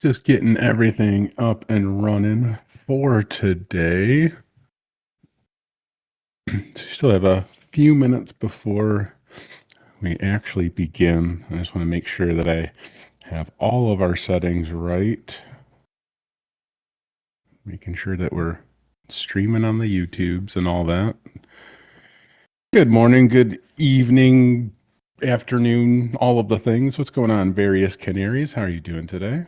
Just getting everything up and running for today. Still have a few minutes before we actually begin. I just want to make sure that I have all of our settings right. Making sure that we're streaming on the YouTubes and all that. Good morning, good evening, afternoon, all of the things. What's going on, various canaries? How are you doing today?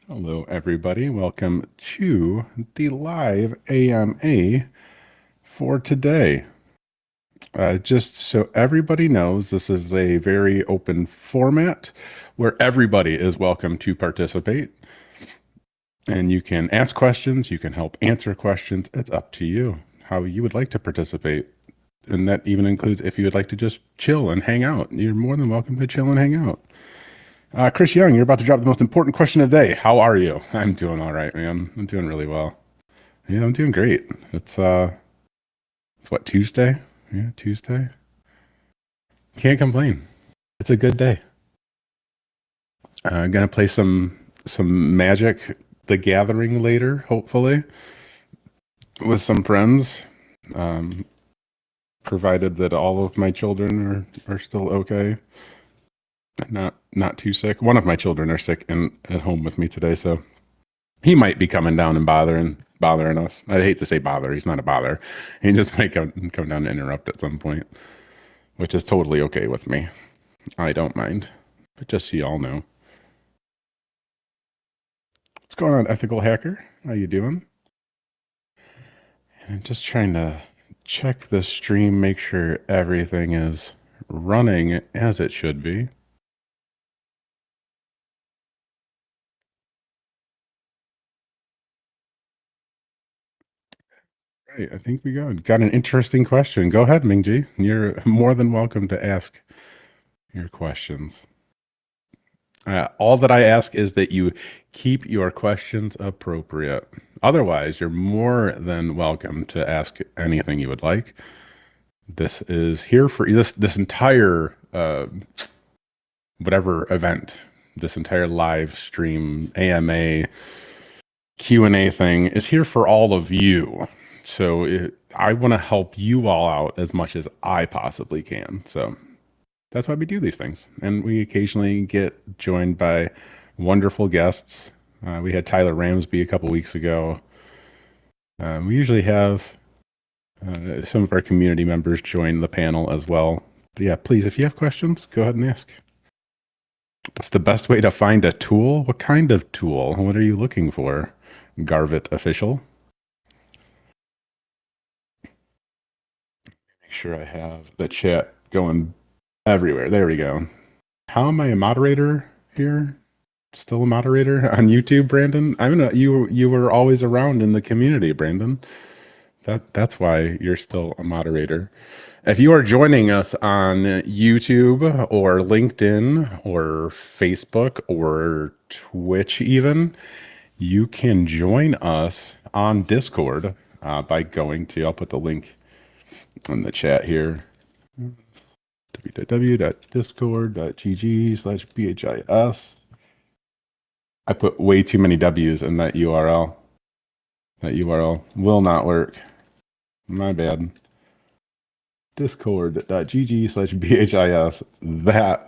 Hello, everybody. Welcome to the live AMA for today. Just so everybody knows, this is a very open format where everybody is welcome to participate. And you can ask questions, you can help answer questions. It's up to you how you would like to participate. And that even includes if you would like to just chill and hang out. You're more than welcome to chill and hang out. Chris Young, you're about to drop the most important question of the day. How are you? I'm doing all right, man. I'm doing really well. Yeah, I'm doing great. It's what, Tuesday? Yeah, Tuesday. Can't complain. It's a good day. I'm gonna play some Magic: The Gathering later, hopefully, with some friends. Provided that all of my children are still okay. Not too sick. One of my children are sick and at home with me today, so he might be coming down and bothering us. I hate to say bother. He's not a bother. He just might come down and interrupt at some point, which is totally okay with me. I don't mind. But just so y'all know. What's going on, Ethical Hacker? How you doing? And I'm just trying to check the stream, make sure everything is running as it should be. Right, I think we got an interesting question. Go ahead, Mingji. You're more than welcome to ask your questions. All that I ask is that you keep your questions appropriate. Otherwise, you're more than welcome to ask anything you would like. This is here for this entire whatever event, this entire live stream AMA Q&A thing is here for all of you. So I want to help you all out as much as I possibly can. So that's why we do these things. And we occasionally get joined by wonderful guests. We had Tyler Ramsby a couple weeks ago. We usually have some of our community members join the panel as well. But yeah, please, if you have questions, go ahead and ask. What's the best way to find a tool? What kind of tool? What are you looking for? Garvit official. Make sure I have the chat going everywhere. There we go. How am I a moderator here? Still a moderator on YouTube, Brandon? I mean, you were always around in the community, Brandon. That's why you're still a moderator. If you are joining us on YouTube or LinkedIn or Facebook or Twitch even, you can join us on Discord by going to, I'll put the link in the chat here, www.discord.gg/bhis. I put way too many W's in that URL. That URL will not work. My bad. Discord.gg/bhis.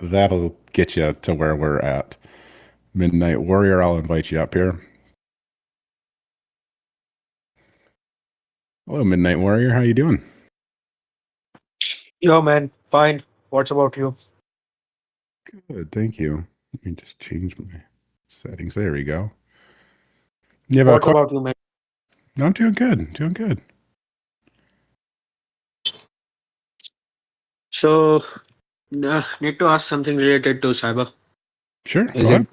That'll get you to where we're at. Midnight Warrior, I'll invite you up here. Hello, Midnight Warrior. How you doing? Yo, man, fine. What's about you? Good, thank you. Let me just change my settings. There we go. You have What about you, man? No, I'm doing good. Doing good. So, need to ask something related to cyber. Sure. Is it?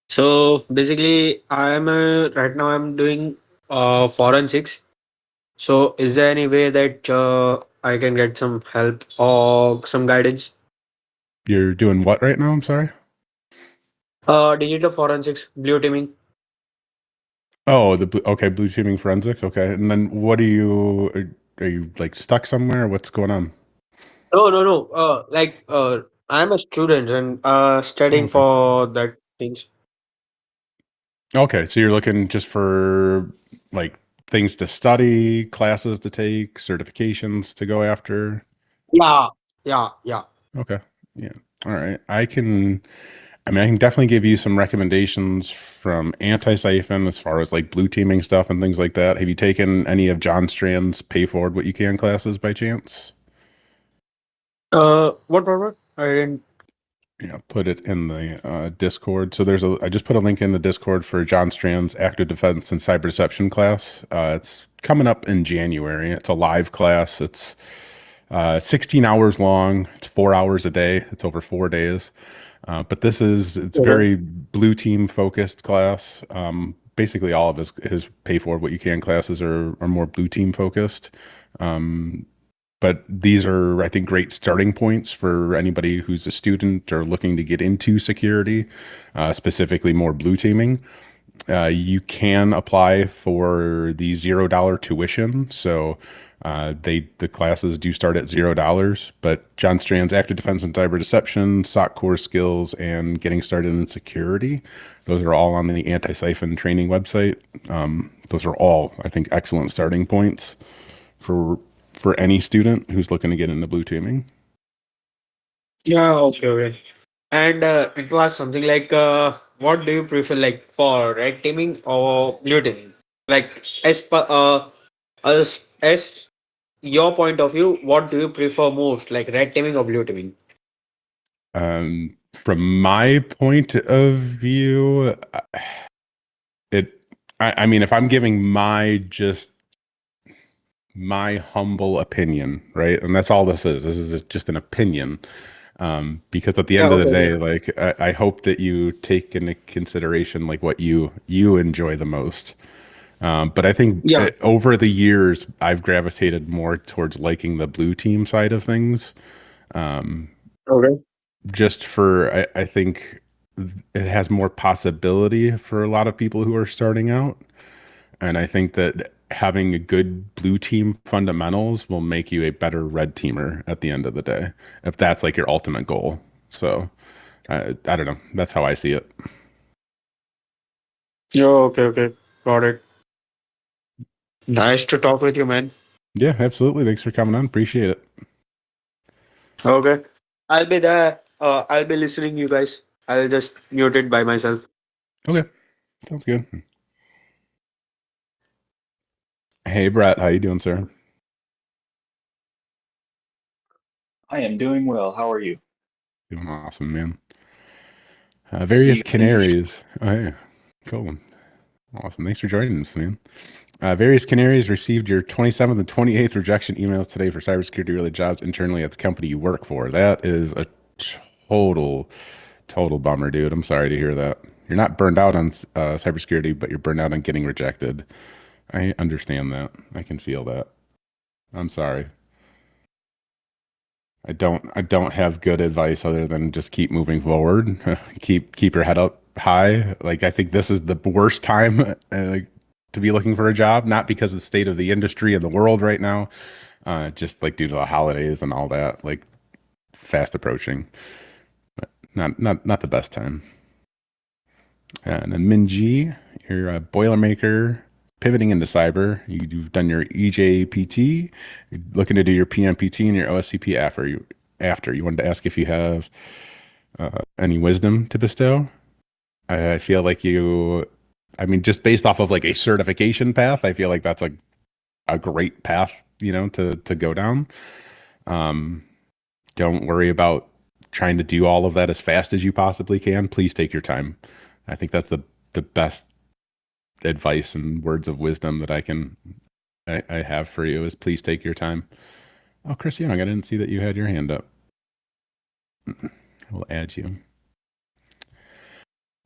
So basically, I'm right now. I'm doing forensics. So, is there any way that I can get some help or some guidance? You're doing what right now? I'm sorry. Digital forensics, blue teaming. Oh, blue teaming forensics. Okay, and then what are you like stuck somewhere? What's going on? No, no, no. I'm a student and Oh, studying okay. for that things. Okay, so you're looking just for like things to study, classes to take, certifications to go after. Yeah, yeah. Okay. Yeah. All right. I can definitely give you some recommendations from Antisyphon as far as like blue teaming stuff and things like that. Have you taken any of John Strand's Pay Forward What You Can classes by chance? What? I didn't. Yeah, put it in the Discord. So I just put a link in the Discord for John Strand's Active Defense and Cyber Deception class. It's coming up in January. It's a live class. It's 16 hours long. It's 4 hours a day. It's over 4 days. It's Okay. very blue team focused class. Basically, all of his pay for what you can classes are more blue team focused. Um, but these are, I think, great starting points for anybody who's a student or looking to get into security, specifically more blue teaming. You can apply for the $0 tuition. So the classes do start at $0, but John Strand's Active Defense and Cyber Deception, SOC core skills, and getting started in security. Those are all on the Anti-Siphon training website. Those are all, I think, excellent starting points for for any student who's looking to get into blue teaming. Yeah, okay. And it was something like, what do you prefer, like for red teaming or blue teaming? Like as your point of view, what do you prefer most, like red teaming or blue teaming? From my point of view, it I mean, if I'm giving my humble opinion, right? And that's all this is. This is just an opinion. Because at the Yeah, end of the okay, day, okay. like I hope that you take into consideration like what you enjoy the most. But I think Yeah, over the years, I've gravitated more towards liking the blue team side of things. Um, okay. just for I think it has more possibility for a lot of people who are starting out. And I think that having a good blue team fundamentals will make you a better red teamer at the end of the day, if that's like your ultimate goal. So I don't know. That's how I see it. Yeah, okay. Got it. Nice to talk with you, man. Yeah, absolutely. Thanks for coming on. Appreciate it. Okay. I'll be there. I'll be listening, you guys. I'll just mute it by myself. Okay, sounds good. Hey, Brett, how you doing, sir? I am doing well. How are you? Doing awesome, man. I see Various you in the chat. Canaries. Oh, hey, cool. Awesome. Thanks for joining us, man. Various Canaries received your 27th and 28th rejection emails today for cybersecurity related jobs internally at the company you work for. That is a total, total bummer, dude. I'm sorry to hear that. You're not burned out on cybersecurity, but you're burned out on getting rejected. I understand that. I can feel that. I'm sorry. I don't have good advice other than just keep moving forward. Keep your head up high. Like I think this is the worst time to be looking for a job, not because of the state of the industry and the world right now, just like due to the holidays and all that, like fast approaching. Not the best time. And then Minji, you're a Boilermaker pivoting into cyber. You've done your EJPT, you're looking to do your PMPT and your OSCP after you wanted to ask if you have any wisdom to bestow. I feel like I mean, just based off of like a certification path, I feel like that's a great path, to go down. Um, don't worry about trying to do all of that as fast as you possibly can. Please take your time. I think that's the best advice and words of wisdom that I have for you is please take your time. Oh, Chris Young, I didn't see that you had your hand up. I will add you.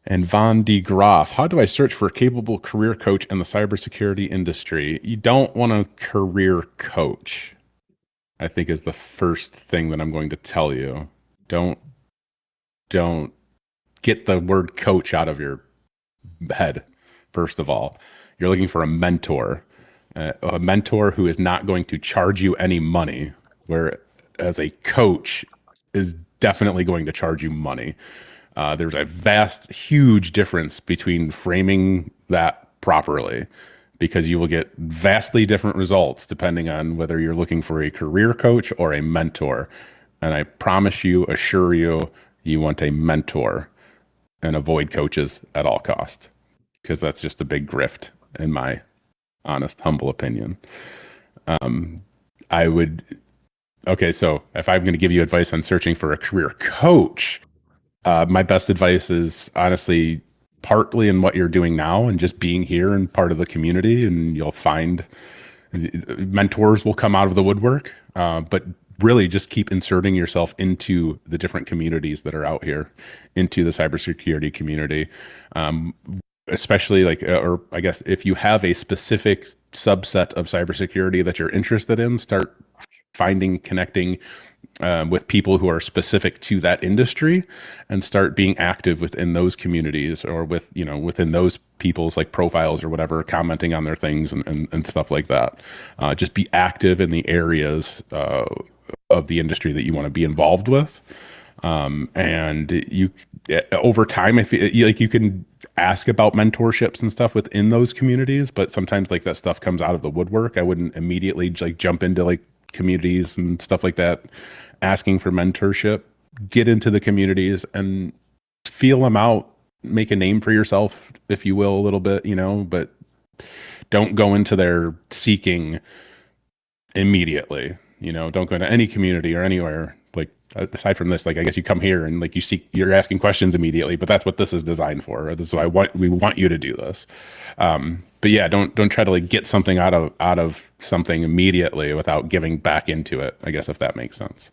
And Von de Graaf, how do I search for a capable career coach in the cybersecurity industry? You don't want a career coach, I think is the first thing that I'm going to tell you. Don't don't get the word coach out of your head. First of all, you're looking for a mentor who is not going to charge you any money, where as a coach is definitely going to charge you money. There's a huge difference between framing that properly, because you will get vastly different results depending on whether you're looking for a career coach or a mentor. And I promise you, assure you, you want a mentor and avoid coaches at all cost, because that's just a big grift in my honest, humble opinion. I would, okay, so if I'm going to give you advice on searching for a career coach, my best advice is honestly partly in what you're doing now and just being here and part of the community, and you'll find mentors will come out of the woodwork. But really just keep inserting yourself into the different communities that are out here, into the cybersecurity community. Especially like, or I guess if you have a specific subset of cybersecurity that you're interested in, start finding, connecting with people who are specific to that industry, and start being active within those communities, or with, you know, within those people's like profiles or whatever, commenting on their things and stuff like that. Just be active in the areas of the industry that you want to be involved with. And you, over time, I feel like you can ask about mentorships and stuff within those communities, but sometimes like that stuff comes out of the woodwork. I wouldn't immediately like jump into like communities and stuff like that asking for mentorship. Get into the communities and feel them out, make a name for yourself, if you will, a little bit, you know, but don't go into there seeking immediately. You know, don't go into any community or anywhere. Like, aside from this, like, I guess you come here and like you're asking questions immediately, but that's what this is designed for. This is why we want you to do this. But yeah, don't try to like get something out of something immediately without giving back into it, I guess, if that makes sense.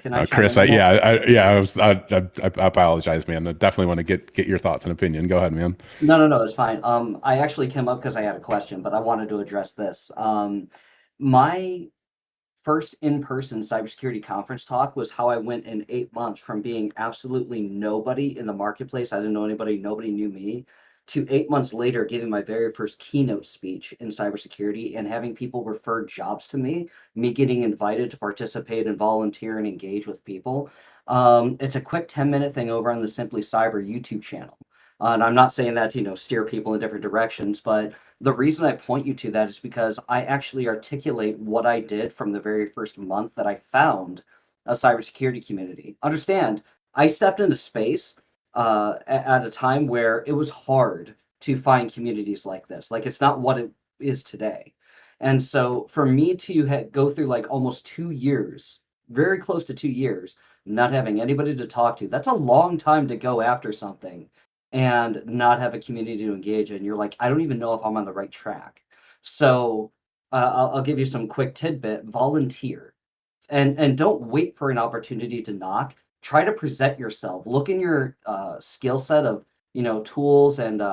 Can I Chris, chime in on I apologize, man. I definitely want to get your thoughts and opinion. Go ahead, man. No, it's fine. I actually came up because I had a question, but I wanted to address this. My first in-person cybersecurity conference talk was how I went in 8 months from being absolutely nobody in the marketplace. I didn't know anybody, nobody knew me, to 8 months later giving my very first keynote speech in cybersecurity and having people refer jobs to me getting invited to participate and volunteer and engage with people. It's a quick 10-minute thing over on the Simply Cyber YouTube channel. And I'm not saying that to, steer people in different directions, but the reason I point you to that is because I actually articulate what I did from the very first month that I found a cybersecurity community. Understand, I stepped into space at a time where it was hard to find communities like this. Like, it's not what it is today. And so for me to go through like almost 2 years, very close to 2 years, not having anybody to talk to, that's a long time to go after something and not have a community to engage in. You're like, I don't even know if I'm on the right track. So I'll give you some quick tidbit: volunteer, and don't wait for an opportunity to knock. Try to present yourself. Look in your skill set of tools and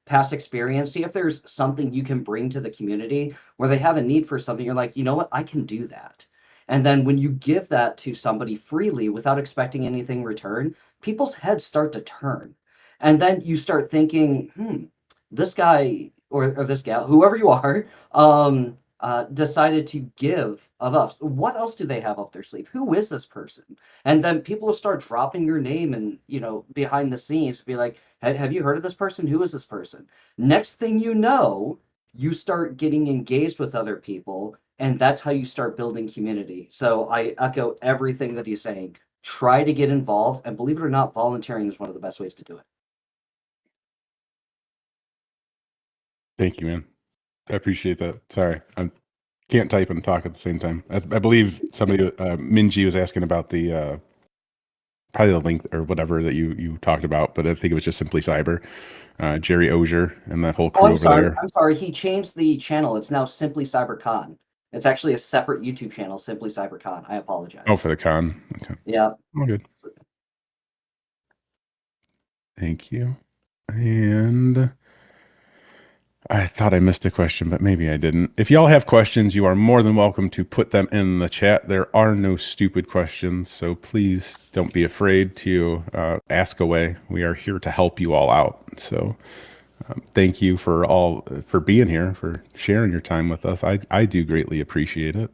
past experience. See if there's something you can bring to the community where they have a need for something. You're like, you know what, I can do that. And then when you give that to somebody freely without expecting anything in return, people's heads start to turn. And then you start thinking, this guy or this gal, whoever you are, decided to give of us. What else do they have up their sleeve? Who is this person? And then people will start dropping your name and, behind the scenes, be like, have you heard of this person? Who is this person? Next thing you know, you start getting engaged with other people, and that's how you start building community. So I echo everything that he's saying. Try to get involved, and believe it or not, volunteering is one of the best ways to do it. Thank you, man. I appreciate that. Sorry, I can't type and talk at the same time. I believe somebody, Minji, was asking about the probably the link or whatever that you talked about, but I think it was just Simply Cyber. Jerry Ozier and that whole crew over there. I'm sorry. He changed the channel. It's now Simply CyberCon. It's actually a separate YouTube channel, Simply CyberCon. I apologize. Oh, for the con. Okay. Yeah. All good. Thank you. And I thought I missed a question, but maybe I didn't. If y'all have questions, you are more than welcome to put them in the chat. There are no stupid questions, so please don't be afraid to ask away. We are here to help you all out. So thank you for being here, for sharing your time with us. I do greatly appreciate it.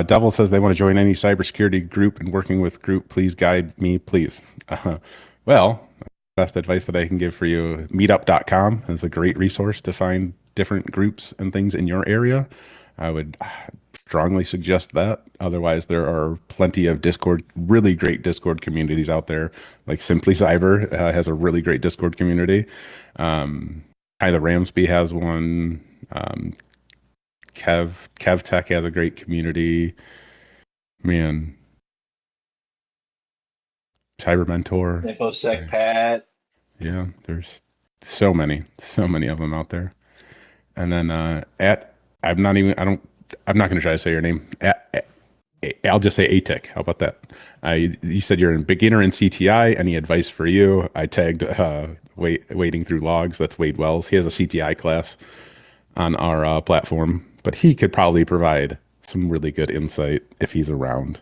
Devil says they want to join any cybersecurity group and working with group. Please guide me, please. Well, best advice that I can give for you, meetup.com is a great resource to find different groups and things in your area. I would strongly suggest that. Otherwise, there are plenty of Discord, really great Discord communities out there. Like Simply Cyber has a really great Discord community. Tyler Ramsby has one. Kev Tech has a great community. Man, Cyber Mentor. InfoSec Pat. Yeah, there's so many of them out there. And then I'm not even, I don't, I'm not going to try to say your name. I'll just say ATIC. How about that? You said you're a beginner in CTI. Any advice for you? I tagged wading through logs. That's Wade Wells. He has a CTI class on our platform, but he could probably provide some really good insight if he's around.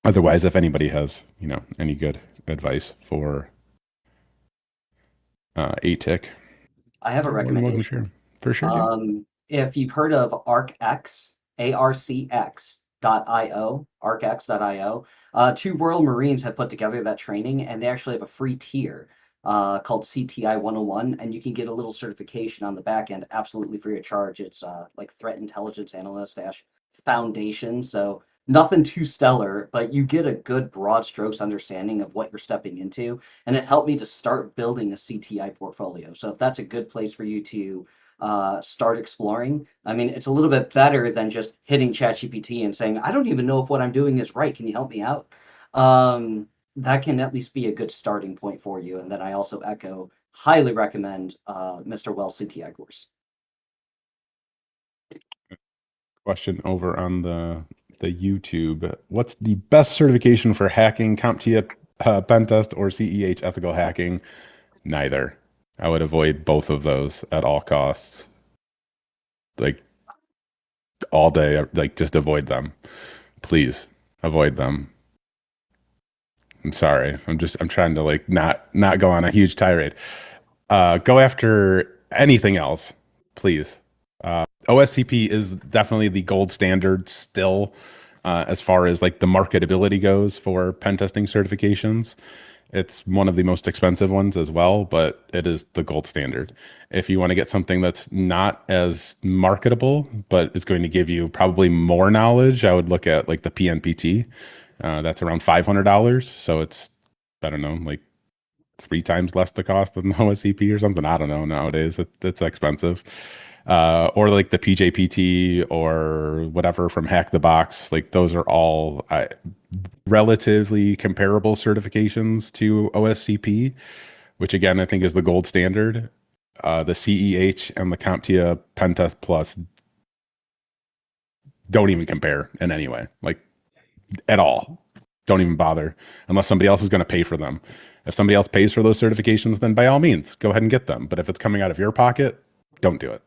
Otherwise, if anybody has, any good advice for ATIC, I have a recommendation. For sure. If you've heard of ArcX, ARCX.io, ArcX.io, two Royal Marines have put together that training, and they actually have a free tier called CTI 101, and you can get a little certification on the back end absolutely free of charge. It's like Threat Intelligence Analyst Foundation, so nothing too stellar, but you get a good broad strokes understanding of what you're stepping into, and it helped me to start building a CTI portfolio. So if that's a good place for you to start exploring, I mean, it's a little bit better than just hitting ChatGPT and saying, I don't even know if what I'm doing is right. Can you help me out? That can at least be a good starting point for you. And then I also highly recommend Mr. Wells CTI course. Question over on the YouTube. What's the best certification for hacking? CompTIA Pentest or CEH ethical hacking? Neither. I would avoid both of those at all costs. Like all day, like just avoid them. Please avoid them. I'm sorry. I'm trying to like not go on a huge tirade. Go after anything else, please. OSCP is definitely the gold standard still, as far as like the marketability goes for pen testing certifications. It's one of the most expensive ones as well, but it is the gold standard. If you want to get something that's not as marketable, but is going to give you probably more knowledge, I would look at like the PNPT. That's around $500. So it's, I don't know, like 3 times less the cost than the OSCP or something. I don't know nowadays. It's expensive. Or like the PJPT or whatever from Hack the Box. Like those are all relatively comparable certifications to OSCP, which again, I think is the gold standard. The CEH and the CompTIA Pentest Plus don't even compare in any way, like at all. Don't even bother unless somebody else is going to pay for them. If somebody else pays for those certifications, then by all means, go ahead and get them. But if it's coming out of your pocket, don't do it.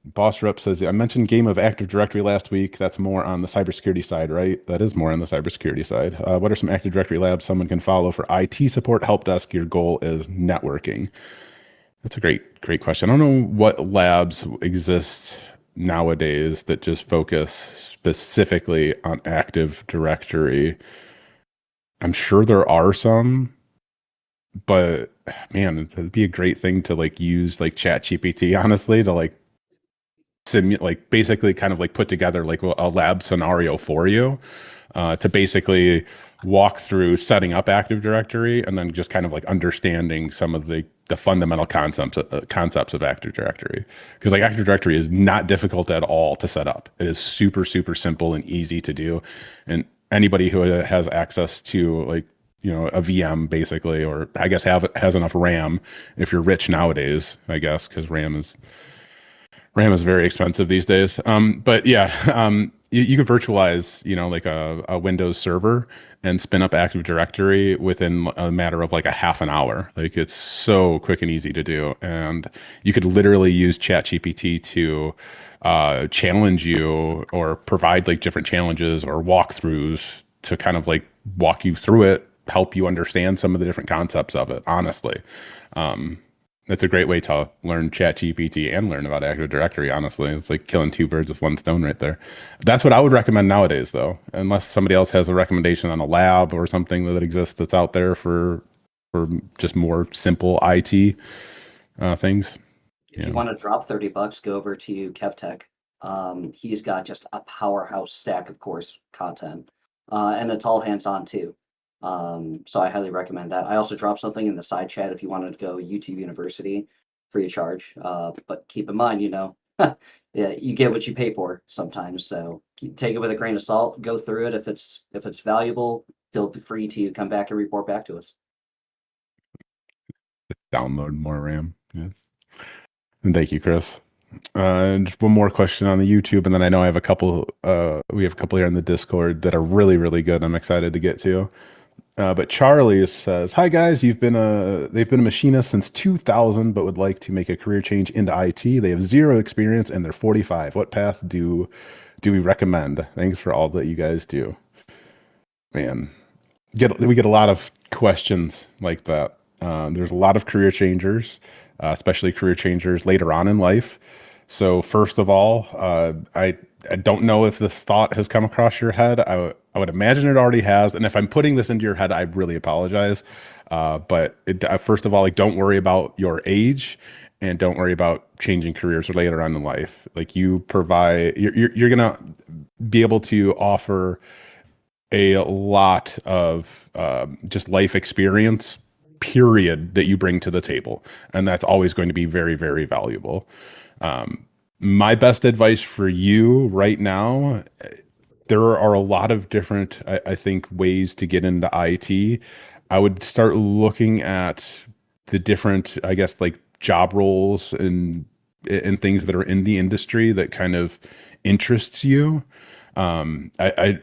Boss Rep says, I mentioned Game of Active Directory last week. That's more on the cybersecurity side, right? That is more on the cybersecurity side. What are some Active Directory labs someone can follow for IT support, help desk? Your goal is networking. That's a great question. I don't know what labs exist nowadays that just focus specifically on Active Directory. I'm sure there are some, but man, it'd be a great thing to like use like ChatGPT, honestly, to like simulate, like basically kind of like put together like a lab scenario for you, to basically walk through setting up Active Directory and then just kind of like understanding some of the fundamental concepts of Active Directory. Because like Active Directory is not difficult at all to set up. It is super, super simple and easy to do. And anybody who has access to like, a VM basically, or I guess has enough RAM if you're rich nowadays, I guess, because RAM is very expensive these days. But yeah, you could virtualize, like a Windows server and spin up Active Directory within a matter of like a half an hour. Like it's so quick and easy to do. And you could literally use ChatGPT to challenge you or provide like different challenges or walkthroughs to kind of like walk you through it, help you understand some of the different concepts of it, honestly. That's a great way to learn ChatGPT and learn about Active Directory, honestly. It's like killing two birds with one stone right there. That's what I would recommend nowadays, though, unless somebody else has a recommendation on a lab or something that exists that's out there for just more simple IT things. If you want to drop $30, go over to KevTech. He's got just a powerhouse stack of course content, and it's all hands-on too. So I highly recommend that. I also dropped something in the side chat if you wanted to go YouTube University free of charge. But keep in mind, yeah, you get what you pay for sometimes. So take it with a grain of salt. Go through it. If it's valuable, feel free to come back and report back to us. Download more RAM. Yeah. And thank you, Chris. And one more question on the YouTube, and then I know I have a couple. We have a couple here in the Discord that are really, really good. I'm excited to get to. But Charlie says, "Hi guys, they've been a machinist since 2000, but would like to make a career change into IT. They have zero experience and they're 45. What path do we recommend? Thanks for all that you guys do." Man, we get a lot of questions like that. There's a lot of career changers, especially career changers later on in life. So first of all, I don't know if this thought has come across your head. I would imagine it already has. And if I'm putting this into your head, I really apologize. But first of all, like, don't worry about your age and don't worry about changing careers later on in life. Like, you provide, you're gonna be able to offer a lot of just life experience, period, that you bring to the table. And that's always going to be very, very valuable. My best advice for you right now, there are a lot of different, I think, ways to get into IT. I would start looking at the different, I guess, like job roles and things that are in the industry that kind of interests you. I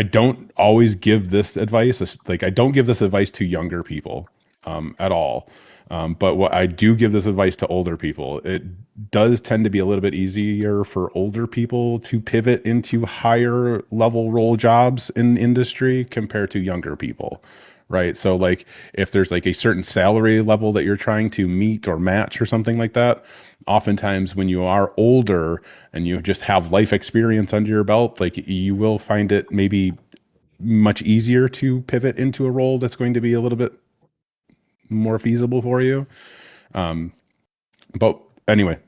don't always give this advice. Like, I don't give this advice to younger people at all. But what I do give this advice to older people, it does tend to be a little bit easier for older people to pivot into higher level role jobs in industry compared to younger people, right? So like, if there's like a certain salary level that you're trying to meet or match or something like that, oftentimes when you are older and you just have life experience under your belt, like, you will find it maybe much easier to pivot into a role that's going to be a little bit more feasible for you. But anyway,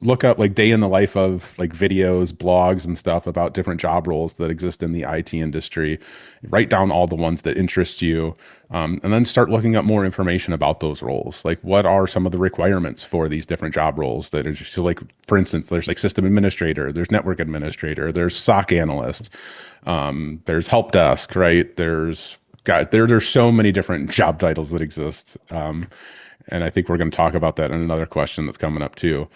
look up like day in the life of like videos, blogs, and stuff about different job roles that exist in the IT industry. Write down all the ones that interest you, and then start looking up more information about those roles. Like, what are some of the requirements for these different job roles that are just, so like, for instance, there's like system administrator, there's network administrator, there's SOC analyst, there's help desk, right? There's so many different job titles that exist. And I think we're going to talk about that in another question that's coming up too.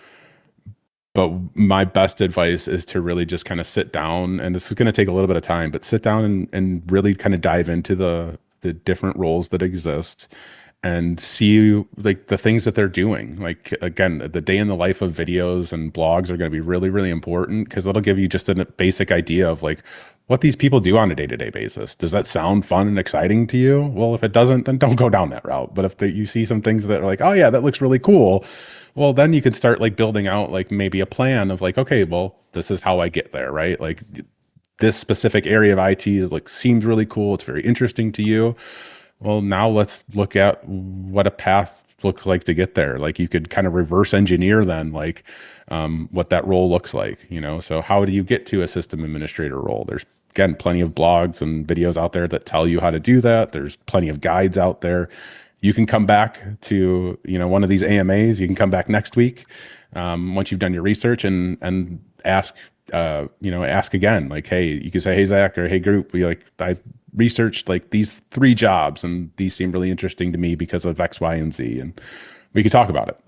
But my best advice is to really just kind of sit down, and this is going to take a little bit of time, but sit down and really kind of dive into the different roles that exist and see like the things that they're doing. Like, again, the day in the life of videos and blogs are going to be really, really important because it'll give you just a basic idea of like what these people do on a day-to-day basis. Does that sound fun and exciting to you? Well, if it doesn't, then don't go down that route. But if you see some things that are like, oh yeah, that looks really cool, well, then you can start like building out like maybe a plan of like, okay, well, this is how I get there, right? Like, this specific area of IT is like, seems really cool. It's very interesting to you. Well, now let's look at what a path looks like to get there. Like, you could kind of reverse engineer then, like, what that role looks like, So how do you get to a system administrator role? There's, again, plenty of blogs and videos out there that tell you how to do that. There's plenty of guides out there. You can come back to, one of these AMAs. You can come back next week, once you've done your research, and ask, ask again. Like, hey, you can say, hey, Zach, or hey, group, I researched like these 3 jobs and these seem really interesting to me because of X, Y, and Z. And we could talk about it,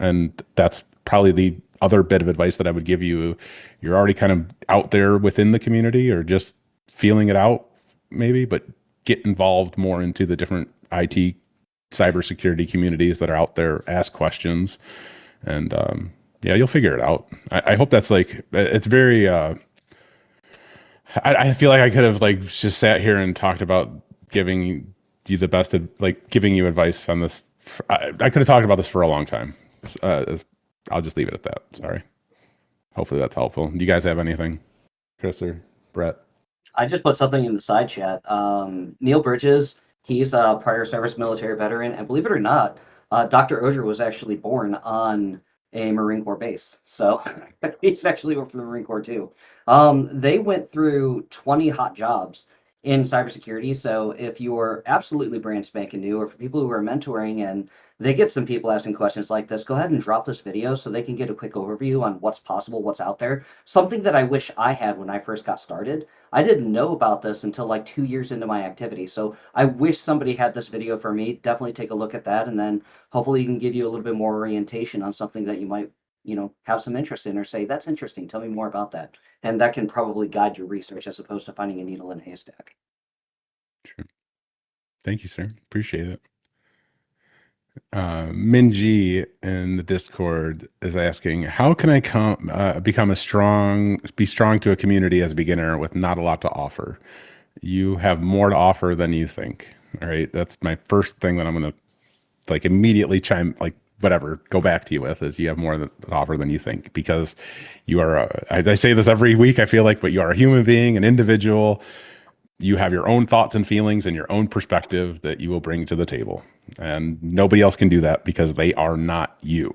and that's probably the other bit of advice that I would give you. You're already kind of out there within the community or just feeling it out maybe, but get involved more into the different IT cybersecurity communities that are out there. Ask questions, and yeah, you'll figure it out. I hope that's like, it's very, I feel like I could have like just sat here and talked about giving you the best, like giving you advice on this I could have talked about this for a long time. I'll just leave it at that. Sorry. Hopefully that's helpful. Do you guys have anything, Chris or Brett? I just put something in the side chat. Neil Bridges, he's a prior service military veteran, and believe it or not, Dr. Ogier was actually born on a Marine Corps base. So he's actually worked for the Marine Corps too. They went through 20 hot jobs in cybersecurity. So if you're absolutely brand spanking new, or for people who are mentoring and they get some people asking questions like this, go ahead and drop this video so they can get a quick overview on what's possible, what's out there. Something that I wish I had when I first got started. I didn't know about this until like 2 years into my activity. So I wish somebody had this video for me. Definitely take a look at that. And then hopefully you can give you a little bit more orientation on something that you might, have some interest in, or say, that's interesting. Tell me more about that. And that can probably guide your research as opposed to finding a needle in a haystack. Sure. Thank you, sir. Appreciate it. Minji in the Discord is asking, how can I be strong to a community as a beginner with not a lot to offer? You have more to offer than you think. All right. That's my first thing that I'm going to like immediately go back to you with, is you have more to offer than you think, because you are, I say this every week, I feel like, but you are a human being, an individual. You have your own thoughts and feelings and your own perspective that you will bring to the table. And nobody else can do that because they are not you.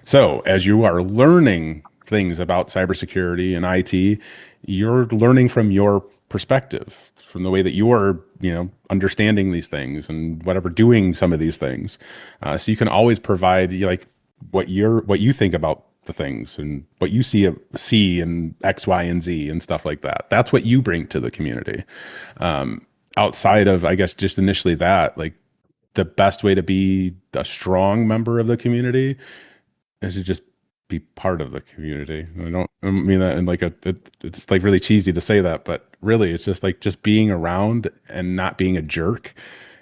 So as you are learning things about cybersecurity and IT, you're learning from your perspective, from the way that you are, understanding these things and whatever, doing some of these things. So you can always provide like what you think about the things and what you see in X, Y, and Z and stuff like that. That's what you bring to the community. Outside of, I guess, just initially that, like, the best way to be a strong member of the community is to just be part of the community. I don't mean that in like it's like really cheesy to say that, but really it's just like just being around and not being a jerk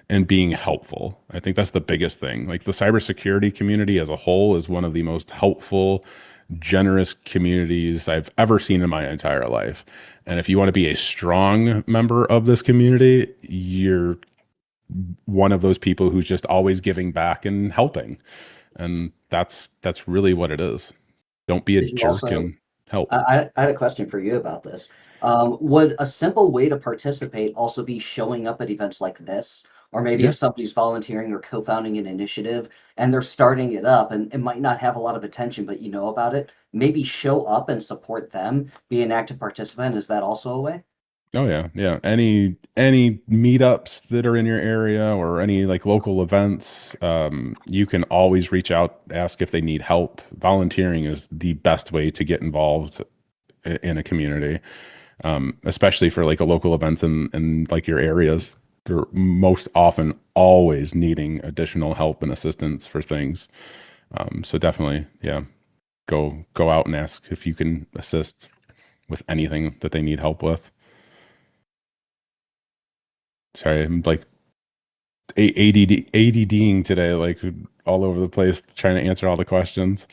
and being helpful. I think that's the biggest thing. Like, the cybersecurity community as a whole is one of the most helpful, generous communities I've ever seen in my entire life. And if you want to be a strong member of this community, you're one of those people who's just always giving back and helping. And that's really what it is. Don't be a Did you jerk also, and help. I had a question for you about this. Would a simple way to participate also be showing up at events like this? Or maybe Yeah. if somebody's volunteering or co-founding an initiative and they're starting it up and it might not have a lot of attention, but you know about it, maybe show up and support them, be an active participant. Is that also a way? Oh yeah, yeah. Any meetups that are in your area or any like local events, you can always reach out, ask if they need help. Volunteering is the best way to get involved in a community, especially for like a local events in like your areas. They're most often always needing additional help and assistance for things. So definitely, yeah, go out and ask if you can assist with anything that they need help with. Sorry, I'm like ADDing today, like all over the place, trying to answer all the questions.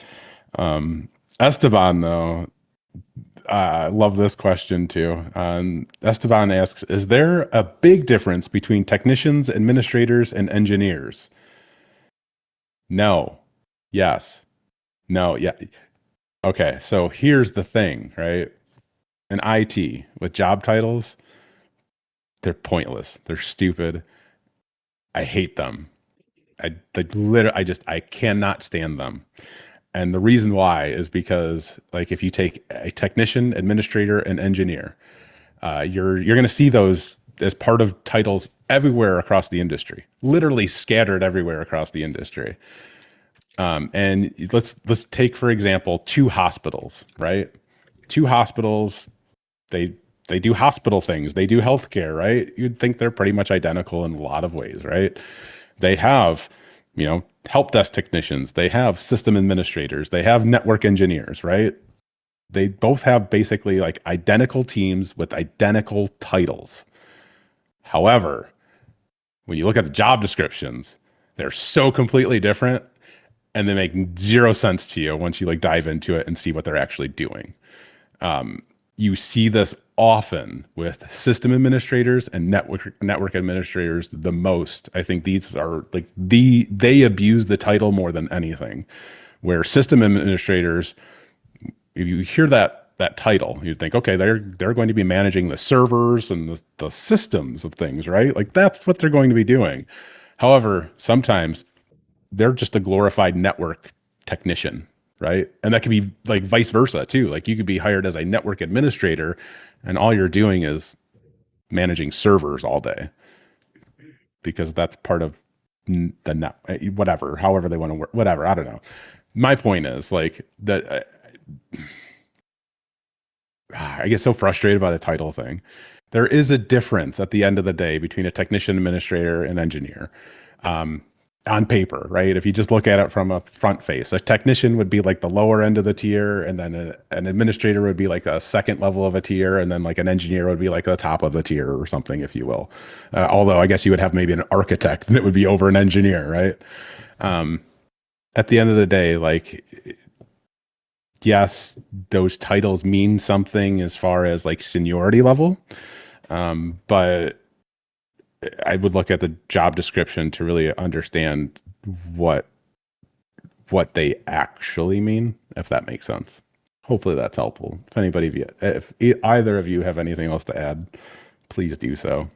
Esteban, though, I love this question too. Esteban asks, is there a big difference between technicians, administrators, and engineers? No. Yes. No. Yeah. Okay. So here's the thing, right? In IT, with job titles, they're pointless. They're stupid. I hate them. I cannot stand them. And the reason why is because, like, if you take a technician, administrator, and engineer, you're going to see those as part of titles everywhere across the industry, literally scattered everywhere across the industry. And let's take, for example, two hospitals, right? Two hospitals, they they do hospital things, they do healthcare, right? You'd think they're pretty much identical in a lot of ways, right? They have, help desk technicians, they have system administrators, they have network engineers, right? They both have basically like identical teams with identical titles. However, when you look at the job descriptions, they're so completely different, and they make zero sense to you once you like dive into it and see what they're actually doing. you see this often with system administrators and network administrators the most. I think these are like they abuse the title more than anything. Where system administrators, if you hear that title, you'd think, okay, they're going to be managing the servers and the systems of things, right? Like that's what they're going to be doing. However, sometimes they're just a glorified network technician, right? And that could be like vice versa too. Like you could be hired as a network administrator and all you're doing is managing servers all day because that's part of the net, whatever, however they want to work, whatever. I don't know. My point is like that. I get so frustrated by the title thing. There is a difference at the end of the day between a technician, administrator, and engineer. On paper, right? If you just look at it from a front face, a technician would be like the lower end of the tier, and then an administrator would be like a second level of a tier, and then like an engineer would be like the top of the tier or something, if you will. Although I guess you would have maybe an architect that would be over an engineer, right? At the end of the day, like, yes, those titles mean something as far as like seniority level, but I would look at the job description to really understand what they actually mean, if that makes sense. Hopefully that's helpful. If anybody, if either of you have anything else to add, please do so.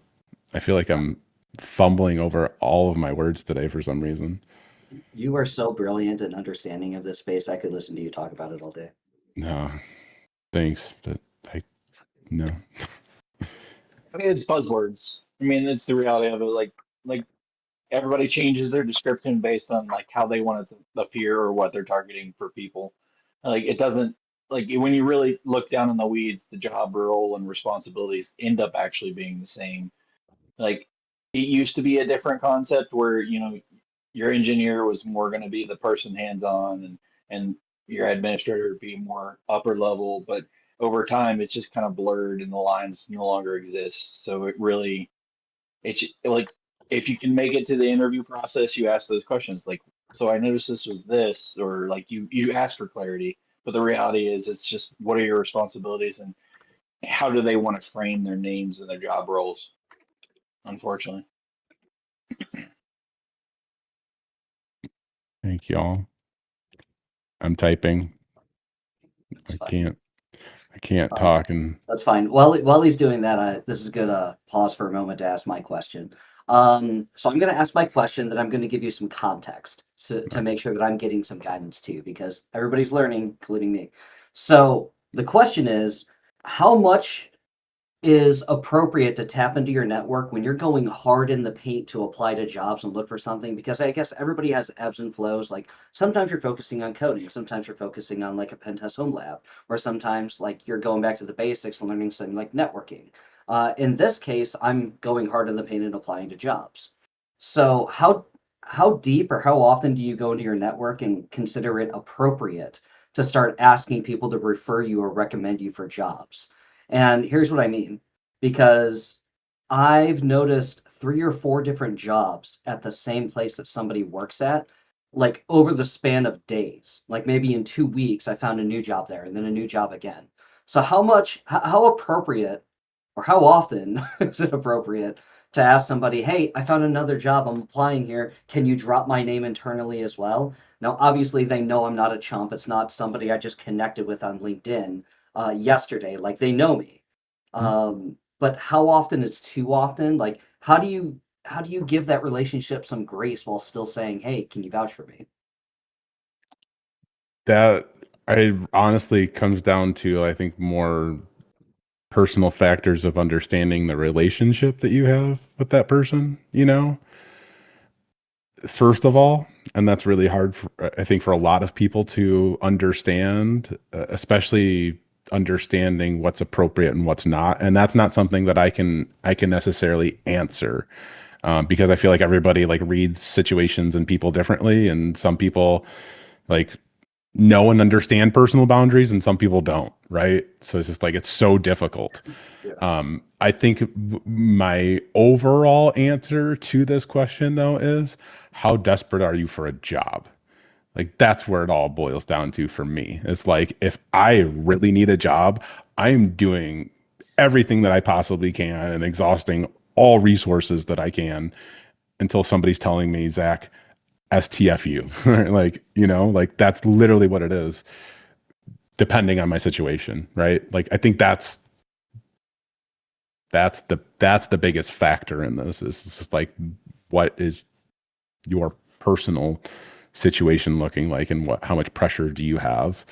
I feel like I'm fumbling over all of my words today for some reason. You are so brilliant and understanding of this space. I could listen to you talk about it all day. No, thanks, but no. I mean, it's buzzwords. I mean, it's the reality of it. Like everybody changes their description based on like how they want it to appear or what they're targeting for people. Like it doesn't like when you really look down in the weeds, the job role and responsibilities end up actually being the same. Like it used to be a different concept where, you know, your engineer was more going to be the person hands-on and your administrator would be more upper level, but over time it's just kind of blurred and the lines no longer exist. So it really it's like if you can make it to the interview process, you ask those questions like, so I noticed this was this, or like you ask for clarity, but the reality is it's just what are your responsibilities and how do they want to frame their names and their job roles, unfortunately. Thank y'all. I'm typing. That's I fine. can't talk and That's fine. While he's doing that, this is good. Pause for a moment to ask my question. So I'm going to ask my question, then I'm going to give you some context to make sure that I'm getting some guidance too, because everybody's learning, including me. So the question is, how much is appropriate to tap into your network when you're going hard in the paint to apply to jobs and look for something? Because I guess everybody has ebbs and flows. Like sometimes you're focusing on coding, sometimes you're focusing on like a pen test home lab, or sometimes like you're going back to the basics and learning something like networking. In this case, I'm going hard in the paint and applying to jobs. So how deep or how often do you go into your network and consider it appropriate to start asking people to refer you or recommend you for jobs? And here's what I mean, because I've noticed 3 or 4 different jobs at the same place that somebody works at, like over the span of days. Like maybe in 2 weeks, I found a new job there and then a new job again. So how appropriate or how often is it appropriate to ask somebody, hey, I found another job, I'm applying here. Can you drop my name internally as well? Now, obviously, they know I'm not a chump. It's not somebody I just connected with on LinkedIn yesterday. Like they know me. But how often is too often? Like, how do you give that relationship some grace while still saying, hey, can you vouch for me? that I honestly comes down to I think more personal factors of understanding the relationship that you have with that person, you know, first of all. And that's really hard, for, I think, for a lot of people to understand, especially understanding what's appropriate and what's not. And that's not something that I can necessarily answer, because I feel like everybody like reads situations and people differently, and some people like know and understand personal boundaries and some people don't, right? So it's just like it's so difficult. I think my overall answer to this question though is how desperate are you for a job? Like that's where it all boils down to for me. It's like if I really need a job, I'm doing everything that I possibly can and exhausting all resources that I can until somebody's telling me, Zach, STFU. Like, like that's literally what it is, depending on my situation, right? Like I think that's the biggest factor in this is just like what is your personal situation looking like and how much pressure do you have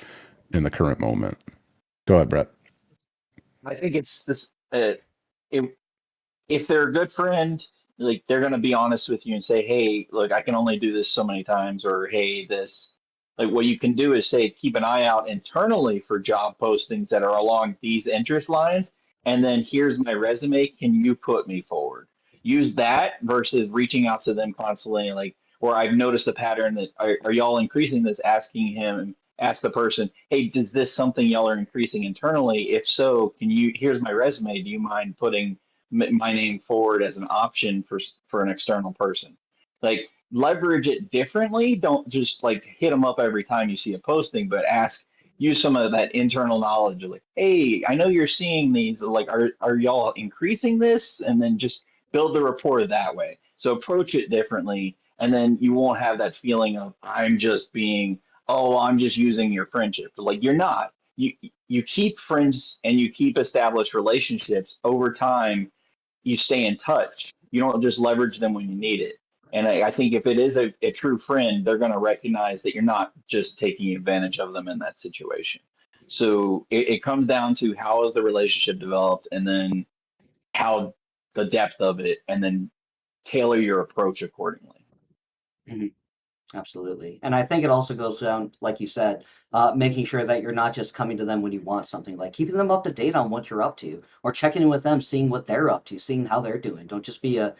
in the current moment. Go ahead, Brett. I think it's this. If if they're a good friend, like they're gonna be honest with you and say, "Hey, look, I can only do this so many times," or "Hey, this." Like what you can do is say, keep an eye out internally for job postings that are along these interest lines, and then here's my resume. Can you put me forward? Use that versus reaching out to them constantly, like. Or I've noticed a pattern that are y'all increasing this? Asking him, ask the person, "Hey, is this something y'all are increasing internally? If so, can you? Here's my resume. Do you mind putting my name forward as an option for an external person?" Like leverage it differently. Don't just like hit them up every time you see a posting, but ask, use some of that internal knowledge of like, "Hey, I know you're seeing these, like are y'all increasing this?" And then just build the rapport that way. So approach it differently, and then you won't have that feeling of I'm just being, "Oh, I'm just using your friendship." Like you're not. You keep friends and you keep established relationships over time. You stay in touch. You don't just leverage them when you need it. And I think if it is a true friend, they're going to recognize that you're not just taking advantage of them in that situation. So it comes down to how is the relationship developed, and then how the depth of it, and then tailor your approach accordingly. Mhm. Absolutely. And I think it also goes down, like you said, making sure that you're not just coming to them when you want something, like keeping them up to date on what you're up to, or checking in with them, seeing what they're up to, seeing how they're doing. Don't just be a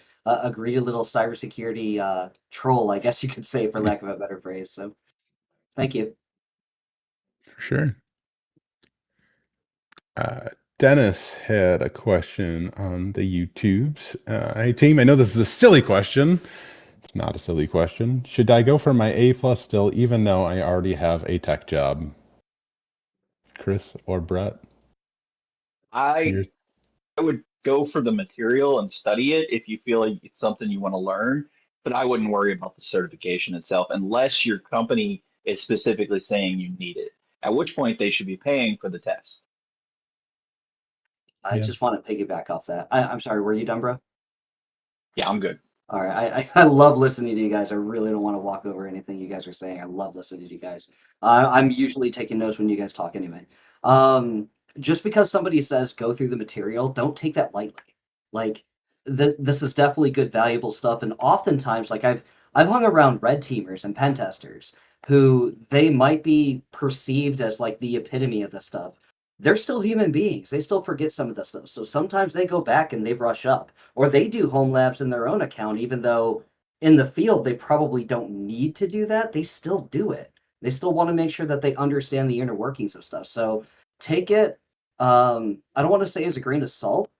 greedy little cybersecurity troll, I guess you could say, for lack of a better phrase. So thank you. For sure. Dennis had a question on the YouTubes. Hey team, I know this is a silly question. It's not a silly question. Should I go for my A plus still, even though I already have a tech job? Chris or Brett? I You're, I would go for the material and study it if you feel like it's something you want to learn, but I wouldn't worry about the certification itself unless your company is specifically saying you need it, at which point they should be paying for the test. I yeah. just want to piggyback off that. I'm sorry, were you done, bro? Yeah, I'm good. All right, I love listening to you guys. I really don't want to walk over anything you guys are saying. I love listening to you guys. I'm usually taking notes when you guys talk anyway. Um, just because somebody says go through the material, don't take that lightly. Like this is definitely good, valuable stuff. And oftentimes, like I've hung around red teamers and pen testers who they might be perceived as like the epitome of this stuff. They're still human beings. They still forget some of this stuff. So sometimes they go back and they brush up or they do home labs in their own account, even though in the field they probably don't need to do that. They still do it. They still want to make sure that they understand the inner workings of stuff. So take it. I don't want to say as a grain of salt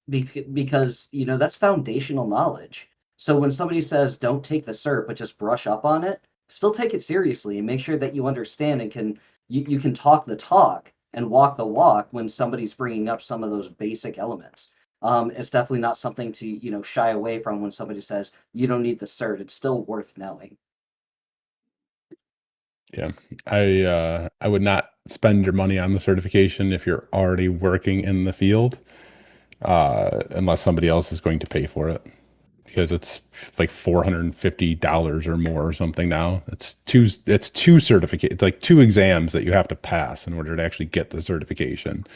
because that's foundational knowledge. So when somebody says don't take the cert but just brush up on it, still take it seriously and make sure that you understand and you can talk the talk and walk the walk when somebody's bringing up some of those basic elements. It's definitely not something to shy away from when somebody says you don't need the cert. It's still worth knowing. Yeah. I would not spend your money on the certification if you're already working in the field, unless somebody else is going to pay for it. Because it's like $450 or more or something now. It's two certificate, like two exams that you have to pass in order to actually get the certification.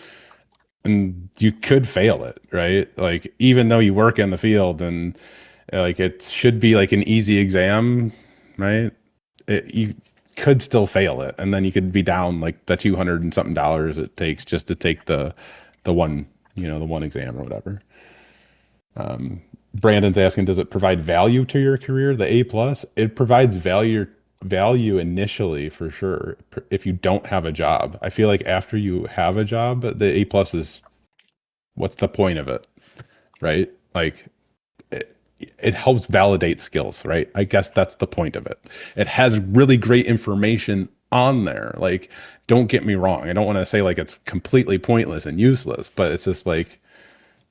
And you could fail it, right? Like even though you work in the field and like it should be like an easy exam, right? You could still fail it, and then you could be down like the 200 and something dollars it takes just to take the one the one exam or whatever. Brandon's asking, does it provide value to your career? The A plus, it provides value initially for sure. If you don't have a job, I feel like after you have a job, the A plus is what's the point of it, right? Like it helps validate skills, right? I guess that's the point of it. It has really great information on there. Like, don't get me wrong. I don't want to say like it's completely pointless and useless, but it's just like